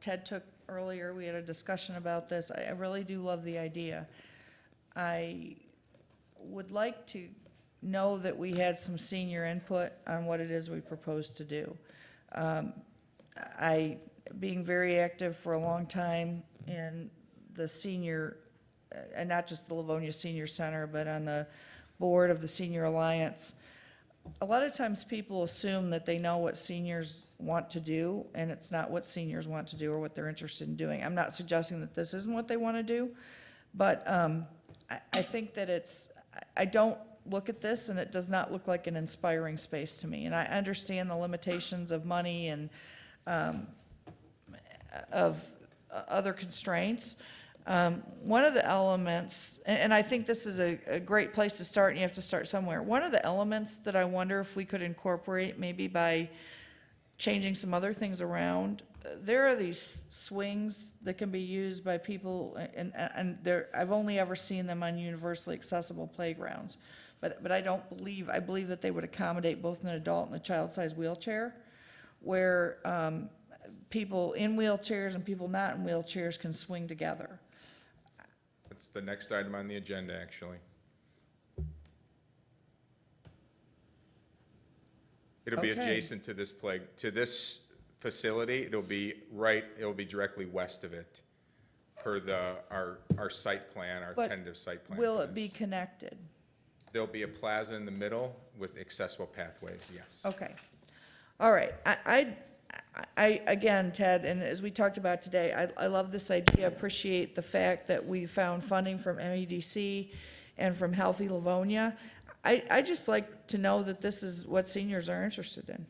Ted took earlier. We had a discussion about this. I really do love the idea. I would like to know that we had some senior input on what it is we propose to do. I, being very active for a long time in the senior, and not just the Livonia Senior Center, but on the board of the Senior Alliance, a lot of times people assume that they know what seniors want to do, and it's not what seniors want to do or what they're interested in doing. I'm not suggesting that this isn't what they want to do, but I think that I don't look at this, and it does not look like an inspiring space to me. And I understand the limitations of money and of other constraints. One of the elements, and I think this is a great place to start, and you have to start somewhere. One of the elements that I wonder if we could incorporate, maybe by changing some other things around, there are these swings that can be used by people, and I've only ever seen them on universally accessible playgrounds. But I believe that they would accommodate both an adult and a child-sized wheelchair, where people in wheelchairs and people not in wheelchairs can swing together. That's the next item on the agenda, actually. It'll be Okay. adjacent to this facility. It'll be directly west of it per our site plan, our But tentative site plan. Will for it be this. connected? There'll be a plaza in the middle with accessible pathways, yes. Okay. All right. I again, Ted, and as we talked about today, I love this idea, appreciate the fact that we found funding from MEDC and from Healthy Livonia. I just like to know that this is what seniors are interested in.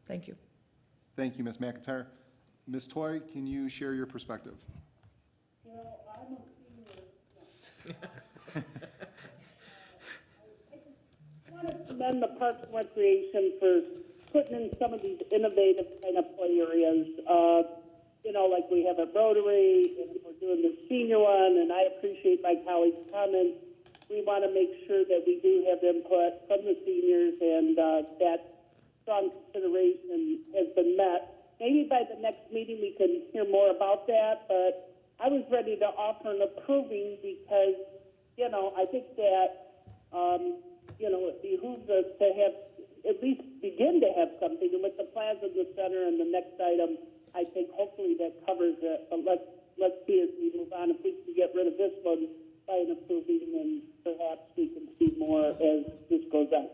Thank you. Thank you, Ms. McIntyre. Ms. Toy, can you share your perspective? You know, I'm a senior. I want to commend the Parks and Recreation for putting in some of these innovative kind of play areas. You know, like we have at Rotary, and we're doing the senior one, and I appreciate my colleagues' comments. We want to make sure that we do have input from the seniors, and that strong consideration has been met. Maybe by the next meeting we can hear more about that, but I was ready to offer an approving because, you know, I think that, you know, it behooves us to have, at least begin to have something. And with the plaza in the center and the next item, I think hopefully that covers it. But let's see as we move on, if we can get rid of this one by an approving, and perhaps we can see more as this goes on.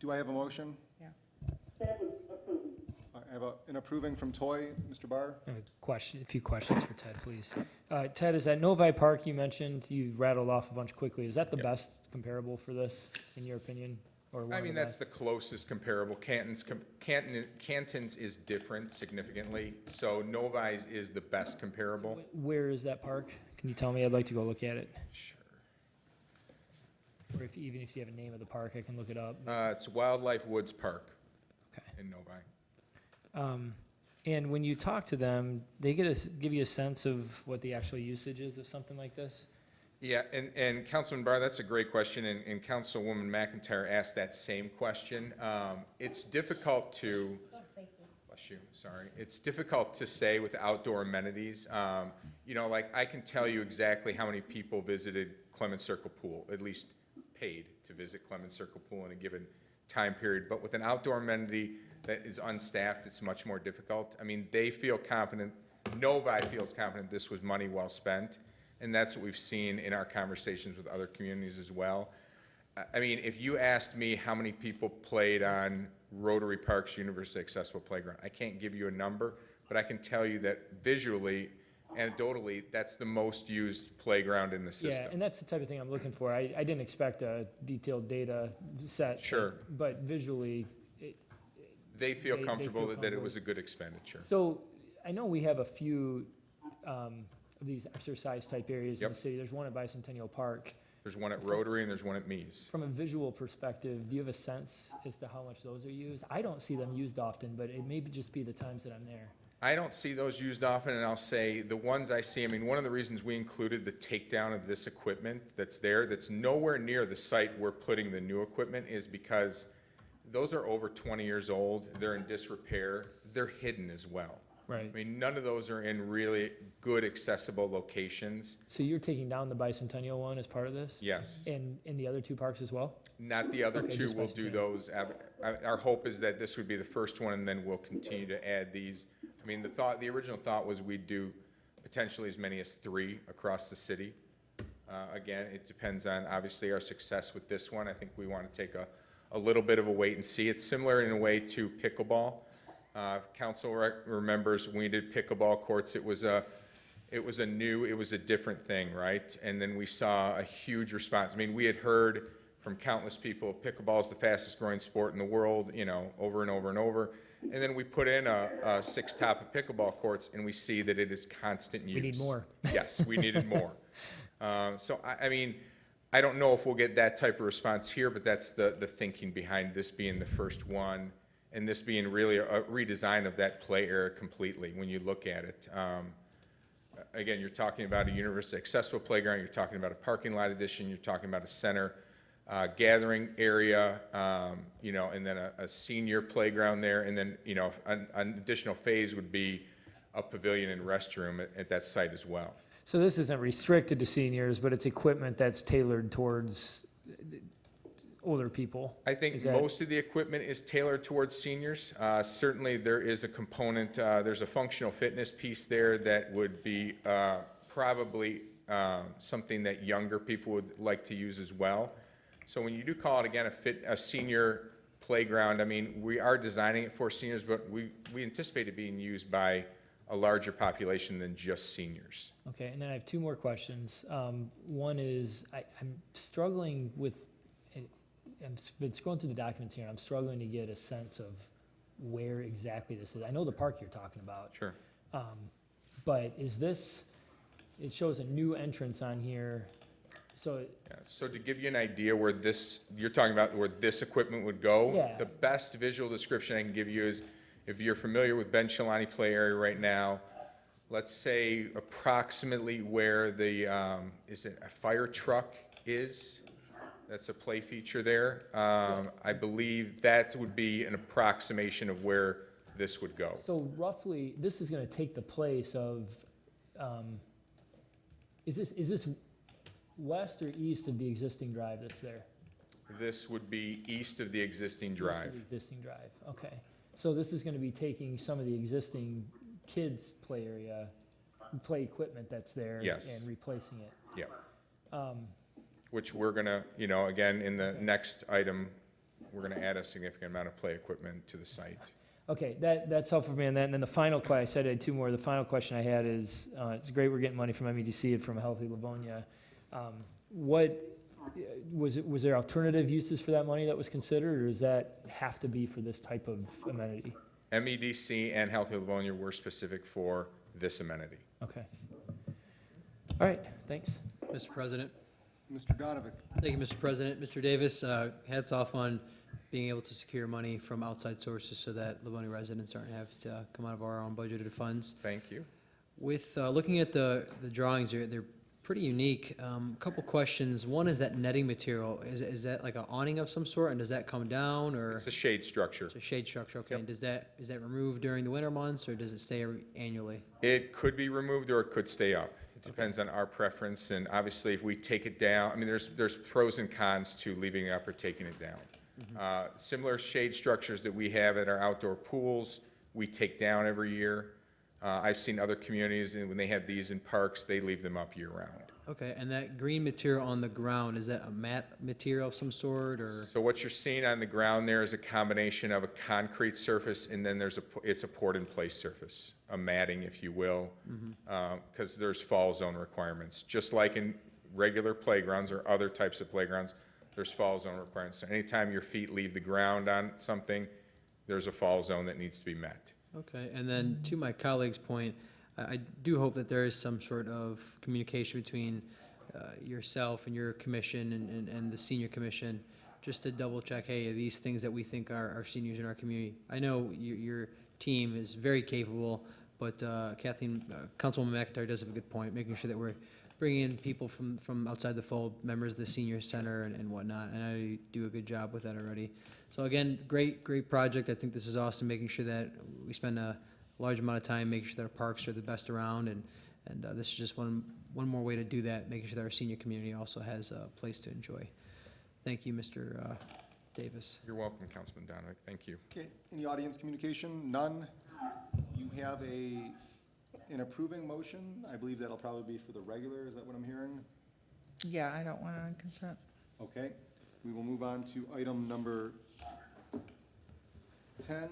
Do I have a motion? Yeah. I have an approving from Toy. Mr. Barr? A few questions for Ted, please. Ted, is that Novi Park you mentioned, you rattled off a bunch quickly, is that the best comparable for this, in your opinion? Or one I of mean, the that's best? the closest comparable. Canton's is different significantly, so Novi's is the best comparable. Where is that park? Can you tell me? I'd like to go look at it. Sure. Or even if you have a name of the park, I can look it up. It's Wildlife Woods Park Okay. in Novi. And when you talk to them, they give you a sense of what the actual usage is of something like this? Yeah, and Councilman Barr, that's a great question, and Councilwoman McIntyre asked that same question. It's difficult to, bless you, sorry. It's difficult to say with outdoor amenities. You know, like, I can tell you exactly how many people visited Clemens Circle Pool, at least paid to visit Clemens Circle Pool in a given time period. But with an outdoor amenity that is unstaffed, it's much more difficult. I mean, they feel confident, Novi feels confident this was money well spent. And that's what we've seen in our conversations with other communities as well. I mean, if you asked me how many people played on Rotary Park's universally accessible playground, I can't give you a number, but I can tell you that visually, anecdotally, that's the most used playground in the system. Yeah, and that's the type of thing I'm looking for. I didn't expect a detailed data set. Sure. But visually, They feel They comfortable feel that it comfortable. was a good expenditure. so I know we have a few of these exercise-type areas in Yep. the city. There's one at Bicentennial Park. There's one at Rotary and there's one at Mees. From a visual perspective, do you have a sense as to how much those are used? I don't see them used often, but it may just be the times that I'm there. I don't see those used often, and I'll say the ones I see, I mean, one of the reasons we included the takedown of this equipment that's there, that's nowhere near the site we're putting the new equipment, is because those are over 20 years old, they're in disrepair, they're hidden as well. Right. I mean, none of those are in really good accessible locations. So you're taking down the bicentennial one as part of this? Yes. And in the other two parks as well? Not the other Okay, two, just we'll do bicentennial. those. Our hope is that this would be the first one, and then we'll continue to add these. I mean, the original thought was we'd do potentially as many as 3 across the city. Again, it depends on, obviously, our success with this one. I think we want to take a little bit of a wait and see. It's similar in a way to pickleball. If council remembers, when we did pickleball courts, it was a different thing, right? And then we saw a huge response. I mean, we had heard from countless people, pickleball is the fastest growing sport in the world, you know, over and over and over. And then we put in a 6 top of pickleball courts, and we see that it is constant use. We need more. Yes, we needed more. So, I mean, I don't know if we'll get that type of response here, but that's the thinking behind this being the first one, and this being really a redesign of that play area completely, when you look at it. Again, you're talking about a universally accessible playground, you're talking about a parking lot addition, you're talking about a center gathering area, you know, and then a senior playground there, and then, you know, an additional phase would be a pavilion and restroom at that site as well. So this isn't restricted to seniors, but it's equipment that's tailored towards older people? I think Is that- most of the equipment is tailored towards seniors. Certainly, there is a component, there's a functional fitness piece there that would be probably something that younger people would like to use as well. So when you do call it, again, a senior playground, I mean, we are designing it for seniors, but we anticipate it being used by a larger population than just seniors. Okay, and then I have 2 more questions. One is, I'm struggling with, I've been scrolling through the documents here, and I'm struggling to get a sense of where exactly this is. I know the park you're talking about. Sure. But is this, it shows a new entrance on here, so, Yeah, so to give you an idea where you're talking about where this equipment would go, Yeah. the best visual description I can give you is, if you're familiar with Ben Chilani play area right now, let's say approximately where the, is it a fire truck is? That's a play feature there. I believe that would be an approximation of where this would go. so roughly, this is gonna take the place of, is this west or east of the existing drive that's there? This would be east of the existing East of drive. the existing drive, okay. So this is gonna be taking some of the existing kids' play area, play equipment that's there. Yes. And replacing it. Yeah. Which we're gonna, you know, again, in the next item, we're gonna add a significant amount of play equipment to the site. Okay, that's helpful for me. And then the final question, I said I had 2 more. The final question I had is, it's great we're getting money from MEDC and from Healthy Livonia. Was there alternative uses for that money that was considered, or does that have to be for this type of amenity? MEDC and Healthy Livonia were specific for this amenity. Okay. All right, thanks. Mr. President. Mr. Donovan. Thank you, Mr. President. Mr. Davis, hats off on being able to secure money from outside sources so that Livonia residents aren't having to come out of our own budgeted funds. Thank you. With looking at the drawings, they're pretty unique. Couple questions. One is that netting material. Is that like an awning of some sort, and does that come down, or? It's a shade structure. It's a shade structure, okay. Yep. And is that removed during the winter months, or does it stay annually? It could be removed or it could stay up. It depends on our preference, and obviously if we take it down, I mean, there's pros and cons to leaving it up or taking it down. Similar shade structures that we have at our outdoor pools, we take down every year. I've seen other communities, and when they have these in parks, they leave them up year-round. Okay, and that green material on the ground, is that a matte material of some sort, or? So what you're seeing on the ground there is a combination of a concrete surface, and then it's a poured-in-place surface, a matting, if you will, because there's fall zone requirements. Just like in regular playgrounds or other types of playgrounds, there's fall zone requirements. So anytime your feet leave the ground on something, there's a fall zone that needs to be met. Okay, and then to my colleague's point, I do hope that there is some sort of communication between yourself and your commission and the senior commission, just to double check, hey, are these things that we think are seniors in our community? I know your team is very capable, but Kathleen, Councilwoman McIntyre does have a good point, making sure that we're bringing in people from outside the fold, members of the senior center and whatnot, and I do a good job with that already. So again, great project. I think this is awesome, making sure that we spend a large amount of time, making sure that our parks are the best around, and this is just one more way to do that, making sure that our senior community also has a place to enjoy. Thank you, Mr. Davis. You're welcome, Councilman Donovan. Thank you. Okay, any audience communication? None. You have an approving motion. I believe that'll probably be for the regular, is that what I'm hearing? Yeah, I don't want it on consent. Okay, we will move on to item number 10,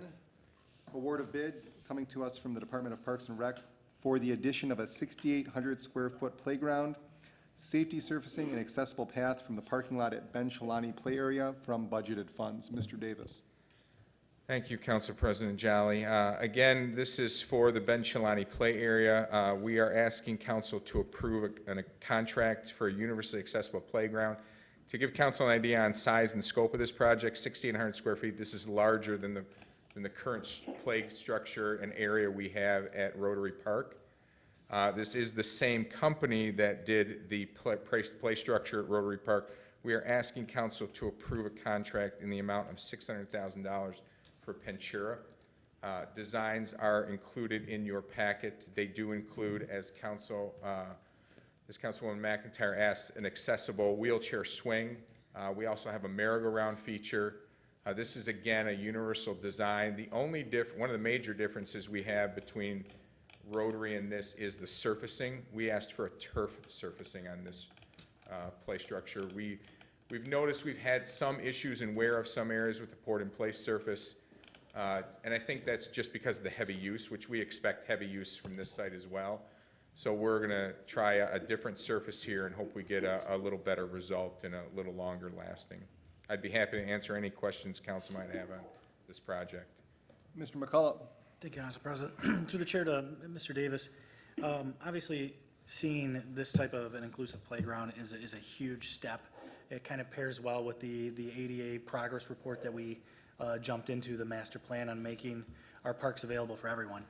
award of bid coming to us from the Department of Parks and Rec for the addition of a 6,800 square foot playground, safety surfacing and accessible path from the parking lot at Ben Chilani Play Area from budgeted funds. Mr. Davis. Thank you, Council President Jolly. Again, this is for the Ben Chilani Play Area. We are asking council to approve a contract for a universally accessible playground. To give council an idea on size and scope of this project, 1,600 square feet, this is larger than the current play structure and area we have at Rotary Park. This is the same company that did the play structure at Rotary Park. We are asking council to approve a contract in the amount of $600,000 for Penchura. Designs are included in your packet. They do include, as Councilwoman McIntyre asked, an accessible wheelchair swing. We also have a merry-go-round feature. This is, again, a universal design. The only one of the major differences we have between Rotary and this is the surfacing. We asked for a turf surfacing on this play structure. We've noticed we've had some issues in wear of some areas with the poured-in-place surface, and I think that's just because of the heavy use, which we expect heavy use from this site as well. So we're going to try a different surface here and hope we get a little better result and a little longer lasting. I'd be happy to answer any questions council might have on this project. Mr. McCullough. Thank you, Council President. Through the chair to Mr. Davis, obviously, seeing this type of an inclusive playground is a huge step. It kind of pairs well with the ADA progress report that we jumped into, the master plan on making our parks available for everyone.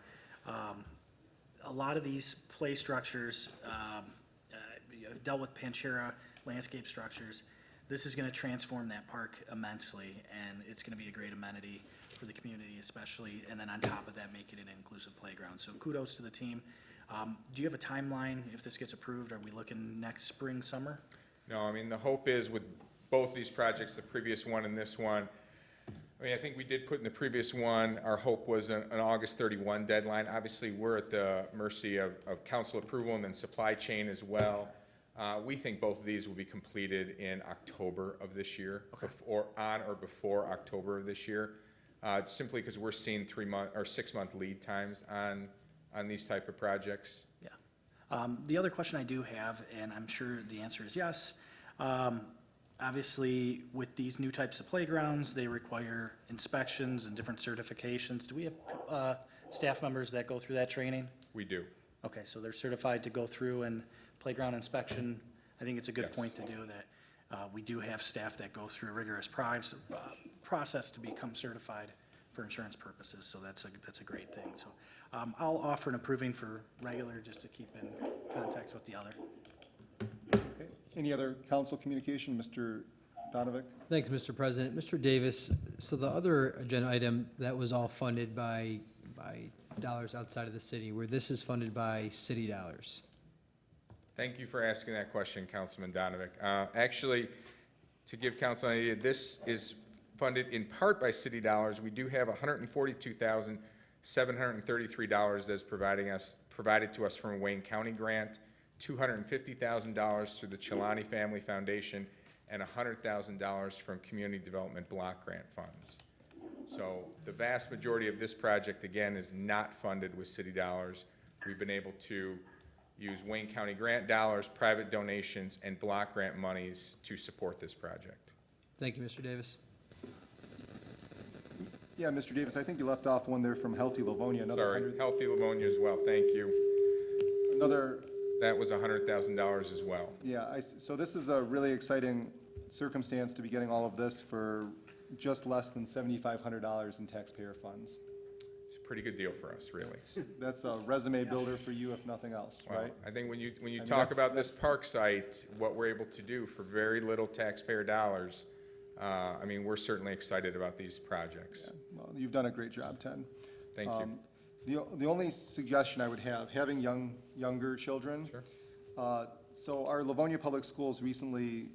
A lot of these play structures, I've dealt with Panchera landscape structures. This is going to transform that park immensely, and it's going to be a great amenity for the community especially, and then on top of that, make it an inclusive playground. So kudos to the team. Do you have a timeline if this gets approved? Are we looking next spring, summer? No, I mean, the hope is with both these projects, the previous one and this one, I mean, I think we did put in the previous one, our hope was an August 31 deadline. Obviously, we're at the mercy of council approval and then supply chain as well. We think both of these will be completed in October of this year, or on or before October of this year, simply because we're seeing 3-month or 6-month lead times on these type of projects. Yeah. The other question I do have, and I'm sure the answer is yes, obviously with these new types of playgrounds, they require inspections and different certifications. Do we have staff members that go through that training? We do. Okay, so they're certified to go through and playground inspection. I think it's a good Yes. point to do that. We do have staff that go through a rigorous process to become certified for insurance purposes, so that's a great thing. So I'll offer an approving for regular, just to keep in context with the other. Okay. Any other council communication? Mr. Donovan? Thanks, Mr. President. Mr. Davis, so the other agenda item, that was all funded by dollars outside of the city, where this is funded by city dollars. Thank you for asking that question, Councilman Donovan. Actually, to give council an idea, this is funded in part by city dollars. We do have $142,733 that's provided to us from a Wayne County grant, $250,000 through the Chilani Family Foundation, and $100,000 from Community Development Block Grant funds. So the vast majority of this project, again, is not funded with city dollars. We've been able to use Wayne County grant dollars, private donations, and block grant monies to support this project. Thank you, Mr. Davis. Yeah, Mr. Davis, I think you left off one there from Healthy Livonia. Sorry, Healthy Livonia as well, thank you. Another, That was $100,000 as well. yeah, so this is a really exciting circumstance to be getting all of this for just less than $7,500 in taxpayer funds. It's a pretty good deal for us, really. That's a resume builder for you, if nothing else, Well, right? I think when you mean, talk that's- about this park site, what we're able to do for very little taxpayer dollars, I mean, we're certainly excited about these projects. Well, you've done a great job, Ted. Thank you. The only suggestion I would have, having younger children. Sure. So our Livonia Public Schools recently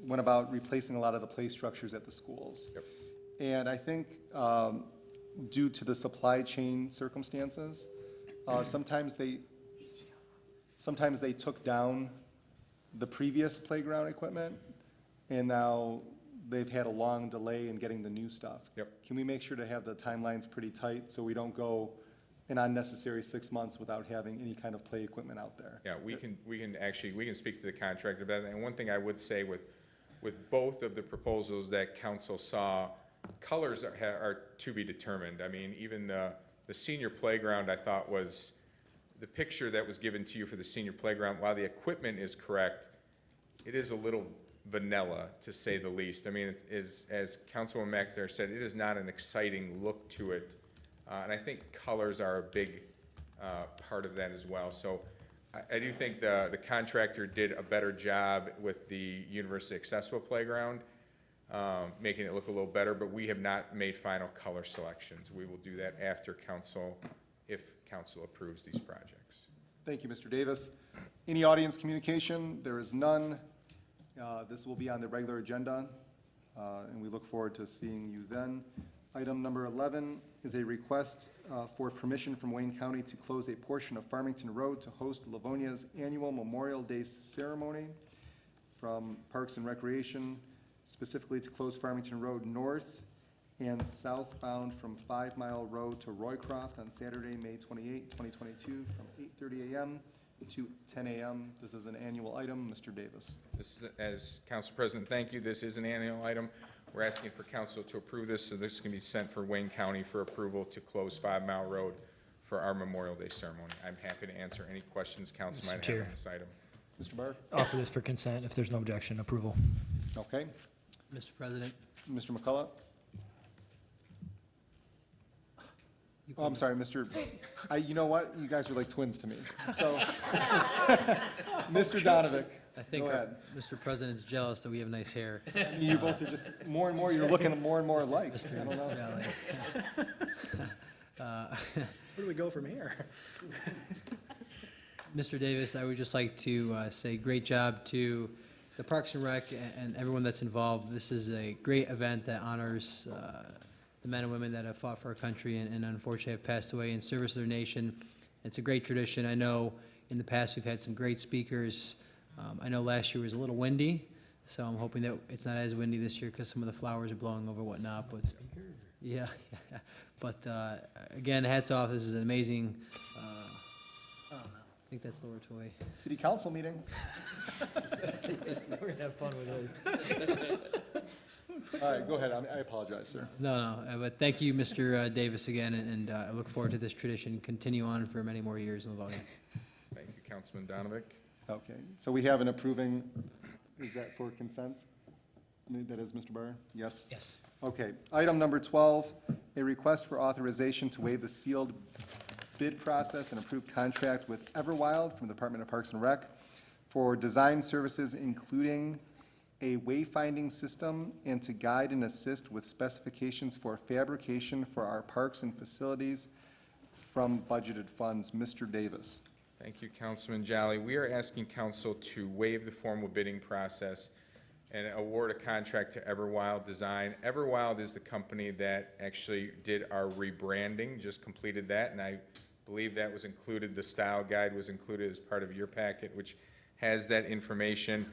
went about replacing a lot of the play structures at the schools. Yep. And I think due to the supply chain circumstances, sometimes they took down the previous playground equipment, and now they've had a long delay in getting the new stuff. Yep. Can we make sure to have the timelines pretty tight so we don't go an unnecessary 6 months without having any kind of play equipment out there? Yeah, we can speak to the contractor about that. And one thing I would say with both of the proposals that council saw, colors are to be determined. I mean, even the senior playground, I thought was, the picture that was given to you for the senior playground, while the equipment is correct, it is a little vanilla, to say the least. I mean, it is, as Councilwoman McIntyre said, it is not an exciting look to it. And I think colors are a big part of that as well. So I do think the contractor did a better job with the University Accessible Playground, making it look a little better, but we have not made final color selections. We will do that after council, if council approves these projects. Thank you, Mr. Davis. Any audience communication? There is none. This will be on the regular agenda, and we look forward to seeing you then. Item number 11 is a request for permission from Wayne County to close a portion of Farmington Road to host Livonia's annual Memorial Day ceremony from Parks and Recreation, specifically to close Farmington Road north and southbound from 5 Mile Road to Roycroft on Saturday, May 28, 2022, from 8:30 a.m. to 10 a.m. This is an annual item. Mr. Davis. This is, as Council President, thank you. This is an annual item. We're asking for council to approve this, so this can be sent for Wayne County for approval to close 5 Mile Road for our Memorial Day ceremony. I'm happy to answer any questions council might have on this item. Mr. Barr? Offer this for consent if there's no objection, approval. Okay. Mr. President? Mr. McCullough? Oh, I'm sorry, you know what? You guys are like twins to me. So, Mr. Donovic, I think go ahead. Mr. President's jealous that we have nice hair. I mean, you both are just, more and more, you're looking more and more alike. I don't know. Where do we go from here? Mr. Davis, I would just like to say great job to the Parks and Rec and everyone that's involved. This is a great event that honors the men and women that have fought for our country and unfortunately have passed away in service of their nation. It's a great tradition. I know in the past we've had some great speakers. I know last year was a little windy, so I'm hoping that it's not as windy this year because some of the flowers are blowing over whatnot. But yeah. But again, hats off. This is an amazing. I think that's Laura Toy. City council meeting. We're gonna have fun with this. All right, go ahead. I apologize, sir. No, but thank you, Mr. Davis, again, and I look forward to this tradition continue on for many more years in Livonia. Thank you, Councilman Donovic. Okay, so we have an approving, is that for consent? That is, Mr. Barr? Yes? Yes. Okay, item number 12, a request for authorization to waive the sealed bid process and approve contract with Everwild from the Department of Parks and Rec for design services including a wayfinding system and to guide and assist with specifications for fabrication for our parks and facilities from budgeted funds. Mr. Davis. Thank you, Councilman Jolly. We are asking council to waive the formal bidding process and award a contract to Everwild Design. Everwild is the company that actually did our rebranding, just completed that, and I believe that was included, the style guide was included as part of your packet, which has that information.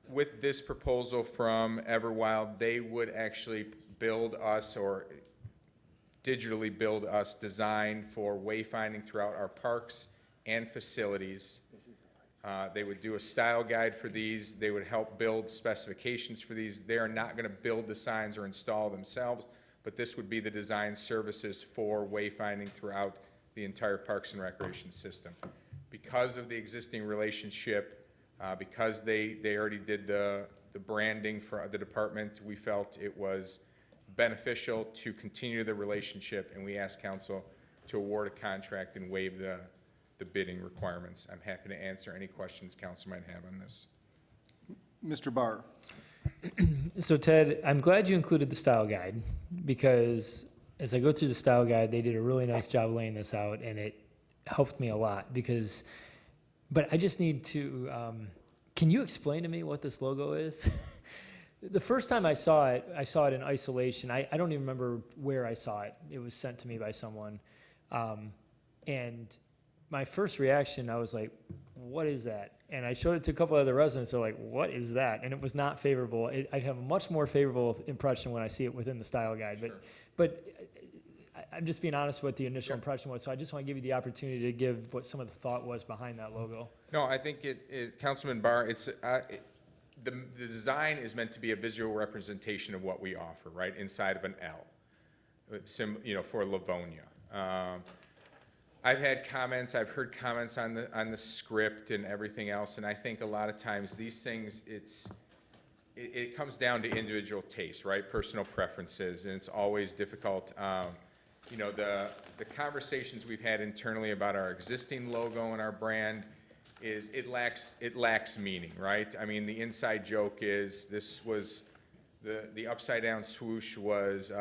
With this proposal from Everwild, they would actually build us or digitally build us design for wayfinding throughout our parks and facilities. They would do a style guide for these. They would help build specifications for these. They are not going to build the signs or install themselves, but this would be the design services for wayfinding throughout the entire Parks and Recreation system. Because of the existing relationship, because they already did the branding for the department, we felt it was beneficial to continue the relationship, and we asked council to award a contract and waive the bidding requirements. I'm happy to answer any questions council might have on this. Mr. Barr. So Ted, I'm glad you included the style guide because as I go through the style guide, they did a really nice job laying this out, and it helped me a lot because, but I just need to, can you explain to me what this logo is? The first time I saw it in isolation. I don't even remember where I saw it. It was sent to me by someone. And my first reaction, I was like, what is that? And I showed it to a couple other residents. They're like, what is that? And it was not favorable. I have a much more favorable impression when I see it within the style guide. But I'm just being honest with what the initial impression was. So I just want to give you the opportunity to give what some of the thought was behind that logo. No, I think Councilman Barr, the design is meant to be a visual representation of what we offer, right, inside of an L, for Livonia. I've heard comments on the script and everything else, and I think a lot of times these things, it comes down to individual taste, right, personal preferences, and it's always difficult. The conversations we've had internally about our existing logo and our brand is it lacks meaning, right? I mean, the inside joke is this was the upside down swoosh was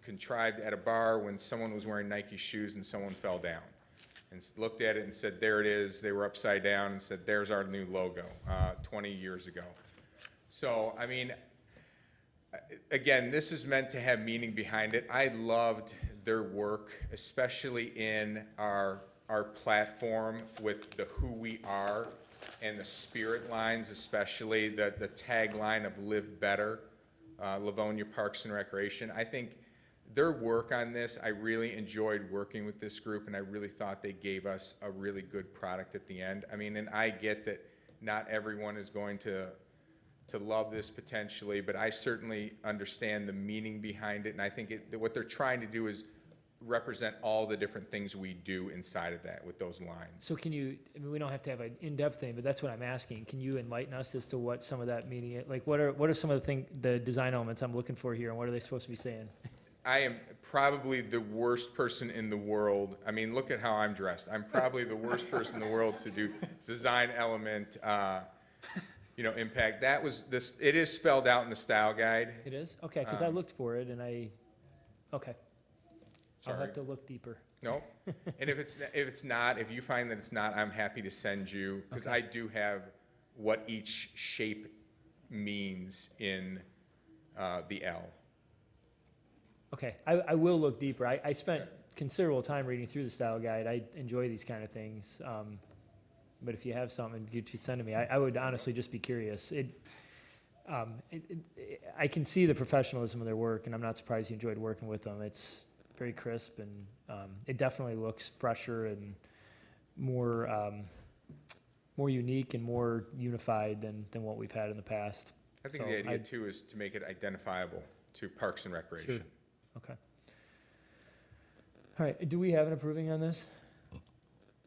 contrived at a bar when someone was wearing Nike shoes and someone fell down and looked at it and said, there it is. They were upside down and said, there's our new logo 20 years ago. So, I mean, again, this is meant to have meaning behind it. I loved their work, especially in our platform with the who we are and the spirit lines, especially the tagline of live better, Livonia Parks and Recreation. I think their work on this, I really enjoyed working with this group, and I really thought they gave us a really good product at the end. I mean, and I get that not everyone is going to love this potentially, but I certainly understand the meaning behind it, and I think what they're trying to do is represent all the different things we do inside of that with those lines. So can you, I mean, we don't have to have an in-depth thing, but that's what I'm asking. Can you enlighten us as to what some of that meaning is? Like, what are some of the design elements I'm looking for here, and what are they supposed to be saying? I am probably the worst person in the world. I mean, look at how I'm dressed. I'm probably the worst person in the world to do design element, impact. That was this. It is spelled out in the style guide. It is? Okay, because I looked for it, and okay. I'll Sorry. have to look deeper. No, and if you find that it's not, I'm happy to send you, because I do have what each shape means in the L. Okay, I will look deeper. I spent considerable time reading through the style guide. I enjoy these kind of things. But if you have something you could send to me, I would honestly just be curious. I can see the professionalism of their work, and I'm not surprised you enjoyed working with them. It's very crisp, and it definitely looks fresher and more unique and more unified than what we've had in the past. I think the idea too is to make it identifiable to Parks and Recreation. Sure. Okay. All right, do we have an approving on this?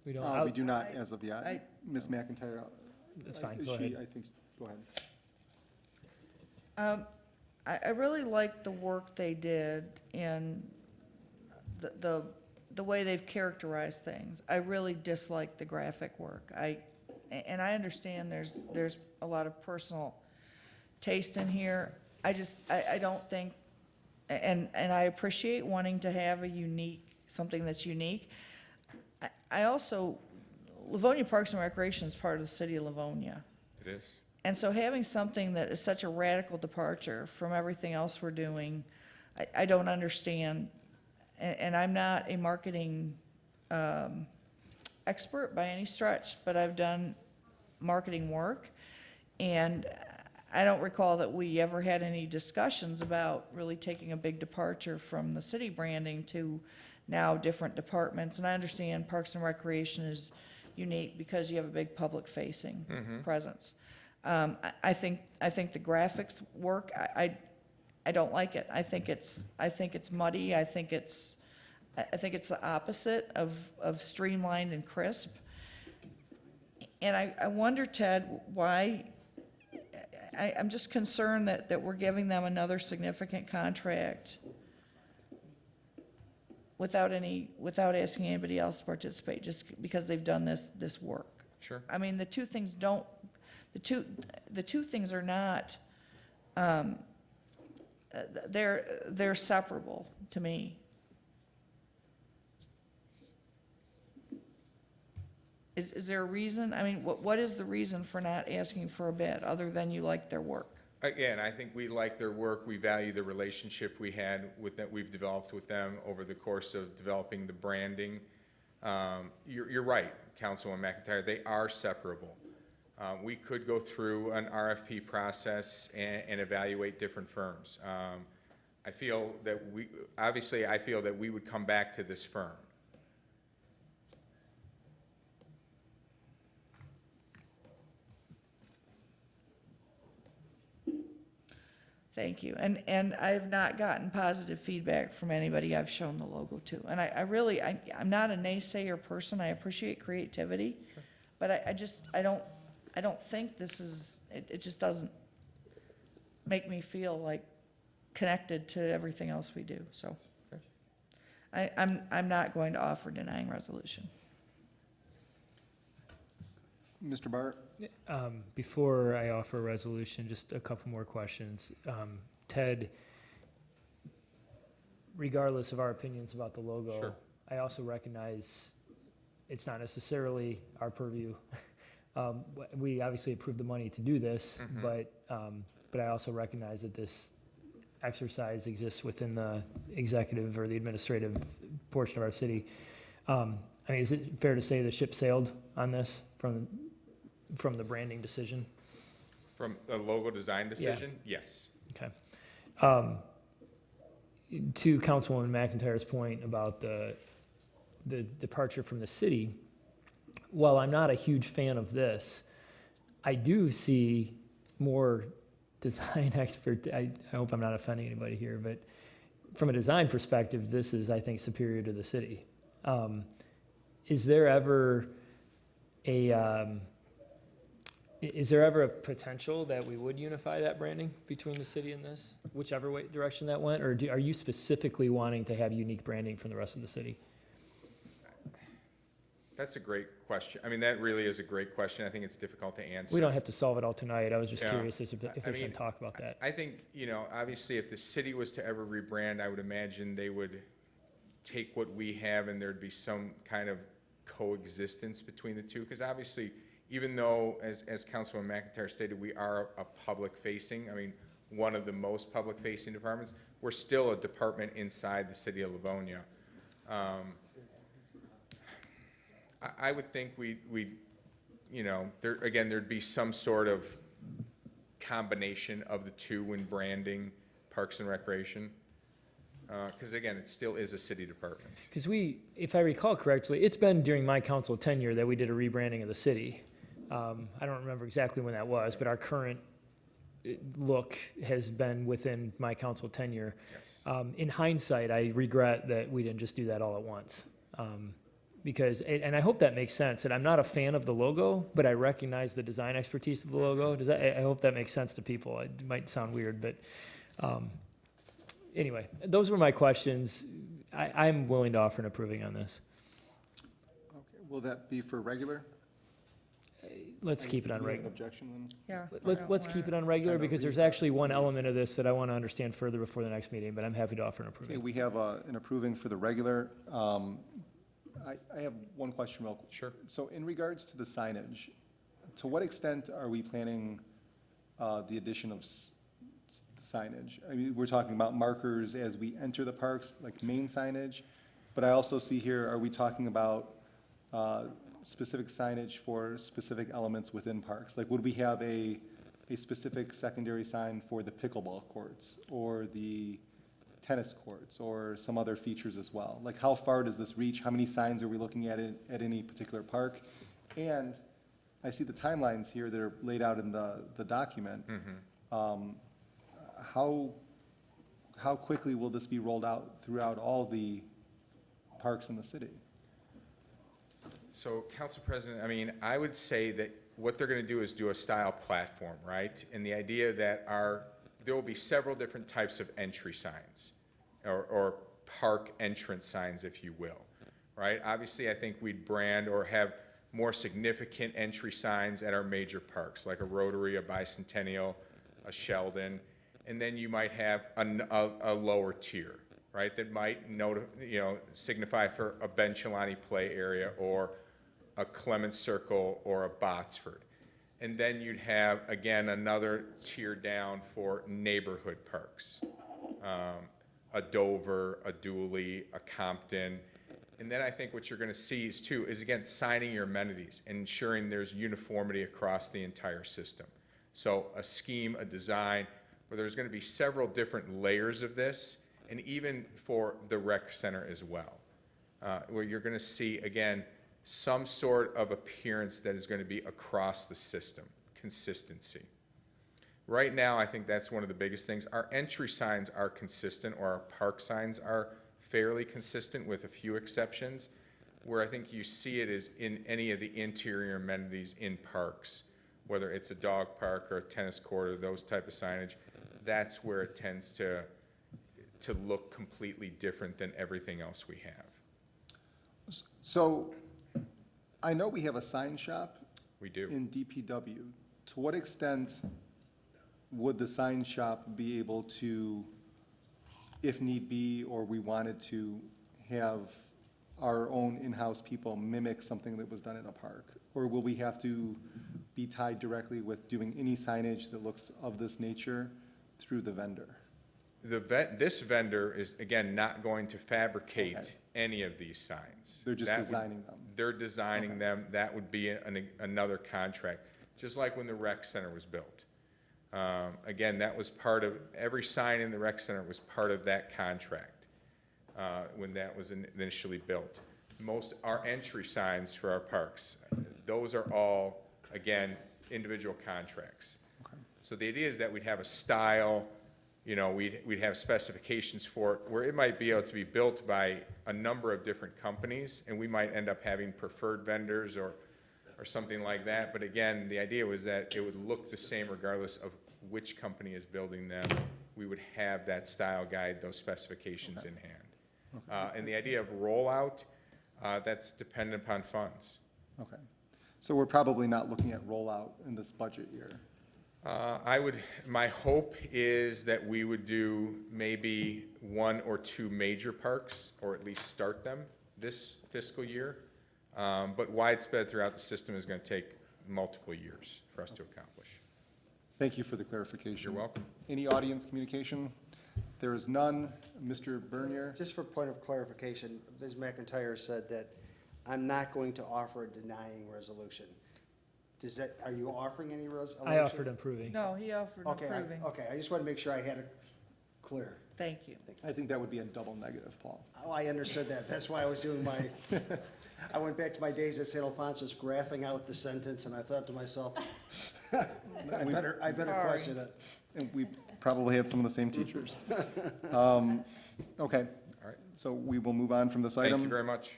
We don't? We do not as of yet. Ms. McIntyre. That's fine, is go she- ahead. I think, go ahead. I really liked the work they did and the way they've characterized things. I really dislike the graphic work. And I understand there's a lot of personal taste in here. I don't think, and I appreciate wanting to have something that's unique. I also, Livonia Parks and Recreation is part of the city of Livonia. It is. And so having something that is such a radical departure from everything else we're doing, I don't understand. And I'm not a marketing expert by any stretch, but I've done marketing work. And I don't recall that we ever had any discussions about really taking a big departure from the city branding to now different departments. And I understand Parks and Recreation is unique because you have a big public-facing presence. I think the graphics work. I don't like it. I think it's muddy. I think it's the opposite of streamlined and crisp. And I wonder, Ted, why. I'm just concerned that we're giving them another significant contract without asking anybody else to participate, just because they've done this work. Sure. I mean, the two things are not they're separable to me. Is there a reason? I mean, what is the reason for not asking for a bid, other than you like their work? Again, I think we like their work, we value the relationship we had with that, we've developed with them over the course of developing the branding. You're right, Councilwoman McIntyre, they are separable. We could go through an RFP process and evaluate different firms. I feel that I feel that we would come back to this firm. Thank you. And I've not gotten positive feedback from anybody I've shown the logo to. And I'm not a naysayer person. I appreciate creativity. But I don't think this is, it just doesn't make me feel like connected to everything else we do. So I'm not going to offer denying resolution. Mr. Bart? Before I offer a resolution, just a couple more questions. Ted, regardless of our opinions about the logo, Sure. I also recognize it's not necessarily our purview. We obviously approved the money to do this, but I also recognize that this exercise exists within the executive or the administrative portion of our city. I mean, is it fair to say the ship sailed on this from the branding decision? From a logo design decision? Yes. Okay. To Councilwoman McIntyre's point about the departure from the city, while I'm not a huge fan of this, I do see more design expert. I hope I'm not offending anybody here, but from a design perspective, this is, I think, superior to the city. Is there ever a potential that we would unify that branding between the city and this, whichever way direction that went? Or are you specifically wanting to have unique branding from the rest of the city? That's a great question. I mean, that really is a great question. I think it's difficult to answer. We don't have to solve it all tonight. I was just Yeah. curious if there's been mean, talk about that. I think, obviously, if the city was to ever rebrand, I would imagine they would take what we have and there'd be some kind of coexistence between the two. Because obviously, even though, as Councilwoman McIntyre stated, we are a public-facing, I mean, one of the most public-facing departments, we're still a department inside the city of Livonia. I would think there'd be some sort of combination of the two when branding Parks and Recreation. Because again, it still is a city department. Because if I recall correctly, it's been during my council tenure that we did a rebranding of the city. I don't remember exactly when that was, but our current look has been within my council tenure. Yes. In hindsight, I regret that we didn't just do that all at once. Because, and I hope that makes sense, and I'm not a fan of the logo, but I recognize the design expertise of the logo. I hope that makes sense to people. It might sound weird, but anyway, those were my questions. I'm willing to offer an approving on this. Okay, will that be for regular? Let's keep it on Do you have an regular. objection then? Yeah. Let's keep it on regular, because there's actually one element of this that I want to understand further before the next meeting, but I'm happy to offer an Okay, approving. we have an approving for the regular. I have one question real quick. Sure. So in regards to the signage, to what extent are we planning the addition of signage? I mean, we're talking about markers as we enter the parks, like main signage, but I also see here, are we talking about specific signage for specific elements within parks? Like, would we have a specific secondary sign for the pickleball courts or the tennis courts or some other features as well? Like, how far does this reach? How many signs are we looking at any particular park? And I see the timelines here that are laid out in the document. How quickly will this be rolled out throughout all the parks in the city? So, Council President, I mean, I would say that what they're going to do is do a style platform, right? And the idea that there will be several different types of entry signs, or park entrance signs, if you will, right? Obviously, I think we'd brand or have more significant entry signs at our major parks, like a Rotary, a Bicentennial, a Sheldon. and then you might have a lower tier, right? That might signify for a Ben Chilani play area or a Clements Circle or a Botsford. And then you'd have, again, another tier down for neighborhood parks. A Dover, a Dooley, a Compton. And then I think what you're gonna see is again, signing your amenities and ensuring there's uniformity across the entire system. So a scheme, a design, where there's gonna be several different layers of this, and even for the rec center as well. Where you're gonna see, again, some sort of appearance that is gonna be across the system, consistency. Right now, I think that's one of the biggest things. Our entry signs are consistent, or our park signs are fairly consistent with a few exceptions. Where I think you see it is in any of the interior amenities in parks, whether it's a dog park or a tennis court or those type of signage, that's where it tends to look completely different than everything else we have. So, I know we have a sign shop We do. in DPW. To what extent would the sign shop be able to, if need be, or we wanted to, have our own in-house people mimic something that was done in a park? Or will we have to be tied directly with doing any signage that looks of this nature through the vendor? This vendor is, again, not going to fabricate Okay. any of these signs. They're just That would- designing them? They're designing Okay. them. That would be another contract, just like when the rec center was built. Again, that was part of, every sign in the rec center was part of that contract when that was initially built. Our entry signs for our parks, those are all, again, individual contracts. So the idea is that we'd have a style, we'd have specifications for it, where it might be able to be built by a number of different companies, and we might end up having preferred vendors or something like that. But again, the idea was that it would look the same regardless of which company is building them. We would have that style guide, those specifications in hand. And the idea of rollout, that's dependent upon funds. Okay. So we're probably not looking at rollout in this budget year. My hope is that we would do maybe 1 or 2 major parks, or at least start them this fiscal year. But widespread throughout the system is going to take multiple years for us to accomplish. Thank you for the clarification. You're welcome. Any audience communication? There is none. Mr. Bernier? Just for point of clarification, Ms. McIntyre said that I'm not going to offer a denying resolution. Are you offering any resolution? I offered improving. No, he offered Okay, approving. okay, I just want to make sure I had it clear. Thank you. I think that would be a double negative, Paul. Oh, I understood that. That's why I was doing I went back to my days at St. Alphonsus graphing out the sentence, and I thought to myself, I better Sorry. question it. And we probably had some of the same teachers. Okay. All right. So we will move on from this item. Thank you very much.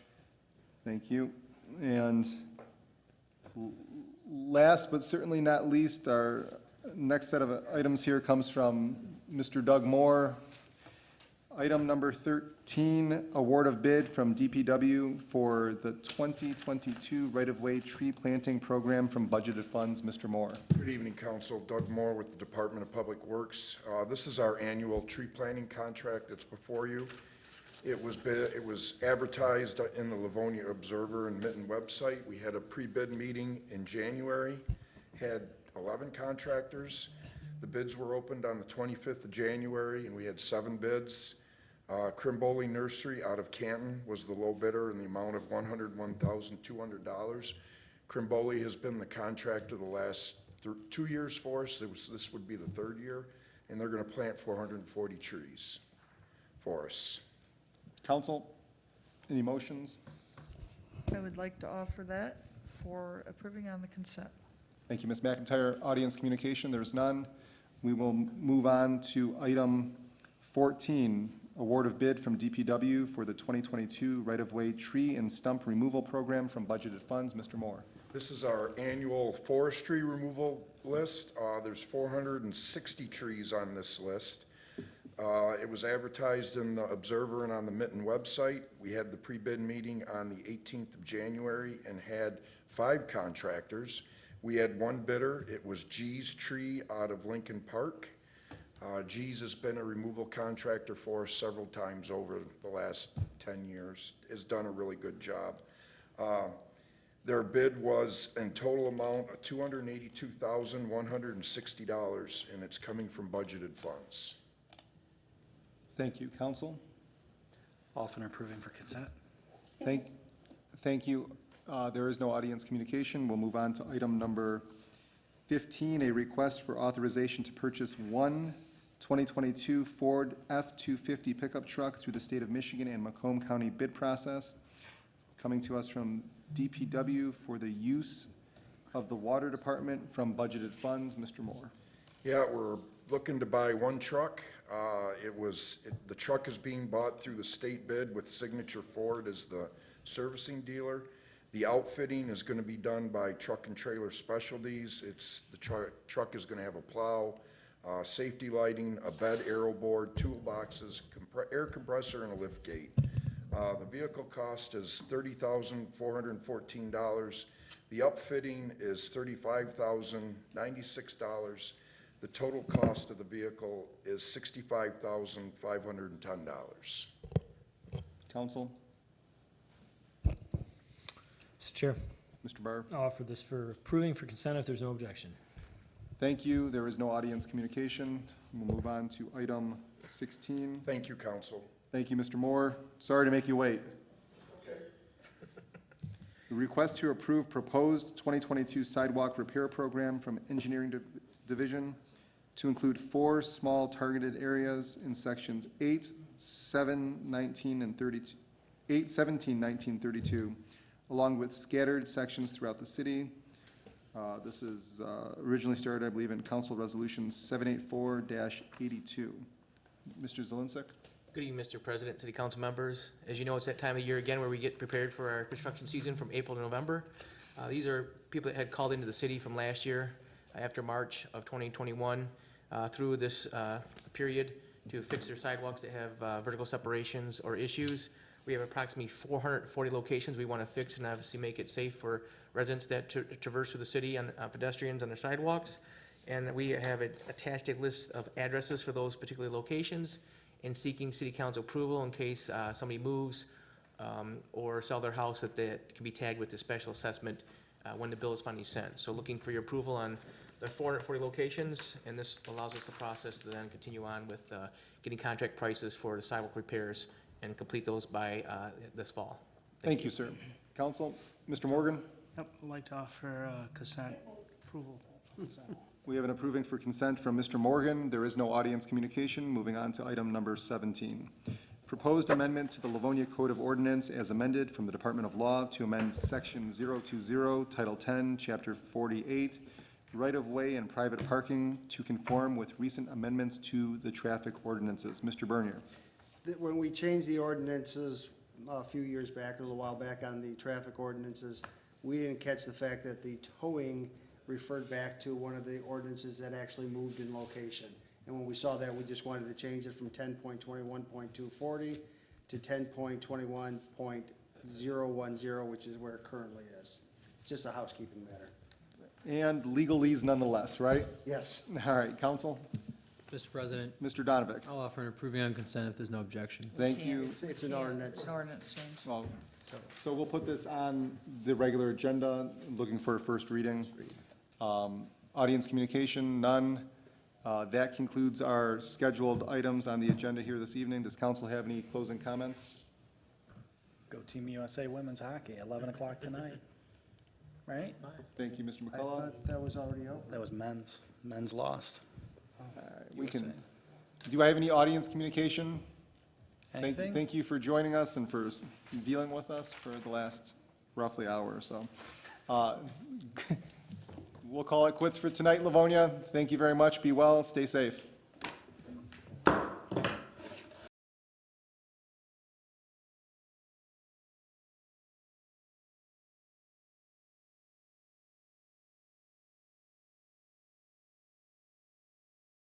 Thank you. And last but certainly not least, our next set of items here comes from Mr. Doug Moore. Item number 13, award of bid from DPW for the 2022 right-of-way tree planting program from budgeted funds. Mr. Moore. Good evening, Council. Doug Moore with the Department of Public Works. This is our annual tree planting contract that's before you. It was advertised in the Livonia Observer and Mitten website. We had a pre-bid meeting in January, had 11 contractors. The bids were opened on the 25th of January, and we had 7 bids. Crimboli Nursery out of Canton was the low bidder in the amount of $101,200. Crimboli has been the contractor the last 2 years for us. This would be the 3rd year, and they're going to plant 440 trees for us. Council, any motions? I would like to offer that for approving on the consent. Thank you, Ms. McIntyre. Audience communication, there's none. We will move on to item 14, award of bid from DPW for the 2022 right-of-way tree and stump removal program from budgeted funds. Mr. Moore. This is our annual forestry removal list. There's 460 trees on this list. It was advertised in the Observer and on the Mitten website. We had the pre-bid meeting on the 18th of January and had 5 contractors. We had 1 bidder. It was G's Tree out of Lincoln Park. G's has been a removal contractor for us several times over the last 10 years, has done a really good job. Their bid was in total amount of $282,160, and it's coming from budgeted funds. Thank you. Council? Often approving for consent. Thank you. There is no audience communication. We'll move on to item number 15, a request for authorization to purchase one 2022 Ford F-250 pickup truck through the state of Michigan and Macomb County bid process. Coming to us from DPW for the use of the water department from budgeted funds. Mr. Moore. Yeah, we're looking to buy one truck. The truck is being bought through the state bid with Signature Ford as the servicing dealer. The outfitting is going to be done by Truck and Trailer Specialties. The truck is going to have a plow, safety lighting, a bed aero board, toolboxes, air compressor, and a lift gate. The vehicle cost is $30,414. The upfitting is $35,096. The total cost of the vehicle is $65,510. Council? Mr. Chair, Mr. Barr? I'll offer this for approving for consent if there's no objection. Thank you. There is no audience communication. We'll move on to item 16. Thank you, Council. Thank you, Mr. Moore. Sorry to make you wait. The request to approve proposed 2022 sidewalk repair program from Engineering Division to include 4 small targeted areas in sections 8, 7, 19, and 32, 8, 17, 19, 32, along with scattered sections throughout the city. This is originally started, I believe, in Council Resolution 784-82. Mr. Zielinski? Good evening, Mr. President, City Council members. As you know, it's that time of year again where we get prepared for our construction season from April to November. These are people that had called into the city from last year after March of 2021 through this period to fix their sidewalks that have vertical separations or issues. We have approximately 440 locations we want to fix and obviously make it safe for residents that traverse through the city on pedestrians on their sidewalks. And we have a tastic list of addresses for those particular locations and seeking city council approval in case somebody moves or sell their house that can be tagged with the special assessment when the bill is finally sent. So looking for your approval on the 440 locations, and this allows us the process to then continue on with getting contract prices for the sidewalk repairs and complete those by this fall. Thank you, sir. Council, Mr. Morgan? Yep, I'd like to offer consent approval. We have an approving for consent from Mr. Morgan. There is no audience communication. Moving on to item number 17. Proposed amendment to the Livonia Code of Ordinance as amended from the Department of Law to amend Section 020, Title 10, Chapter 48, right-of-way and private parking to conform with recent amendments to the traffic ordinances. Mr. Bernier. When we changed the ordinances a few years back, a little while back on the traffic ordinances, we didn't catch the fact that the towing referred back to one of the ordinances that actually moved in location. And when we saw that, we just wanted to change it from 10.21.240 to 10.21.010, which is where it currently is. It's just a housekeeping matter. And legalese nonetheless, right? Yes. All right, council. Mr. President, Mr. Donovic. I'll offer an approving on consent if there's no objection. Thank you. It's an ordinance. It's an ordinance change. Well, so we'll put this on the regular agenda, looking for a first reading. Audience communication, none. That concludes our scheduled items on the agenda here this evening. Does council have any closing comments? Go Team USA Women's Hockey, 11 o'clock tonight, right? Thank you, Mr. I McCullough. thought that was already over. That was men's. Men's lost. We can, do I have any audience communication? Anything? Thank you for joining us and for dealing with us for the last roughly hour or so. We'll call it quits for tonight, Livonia. Thank you very much. Be well. Stay safe.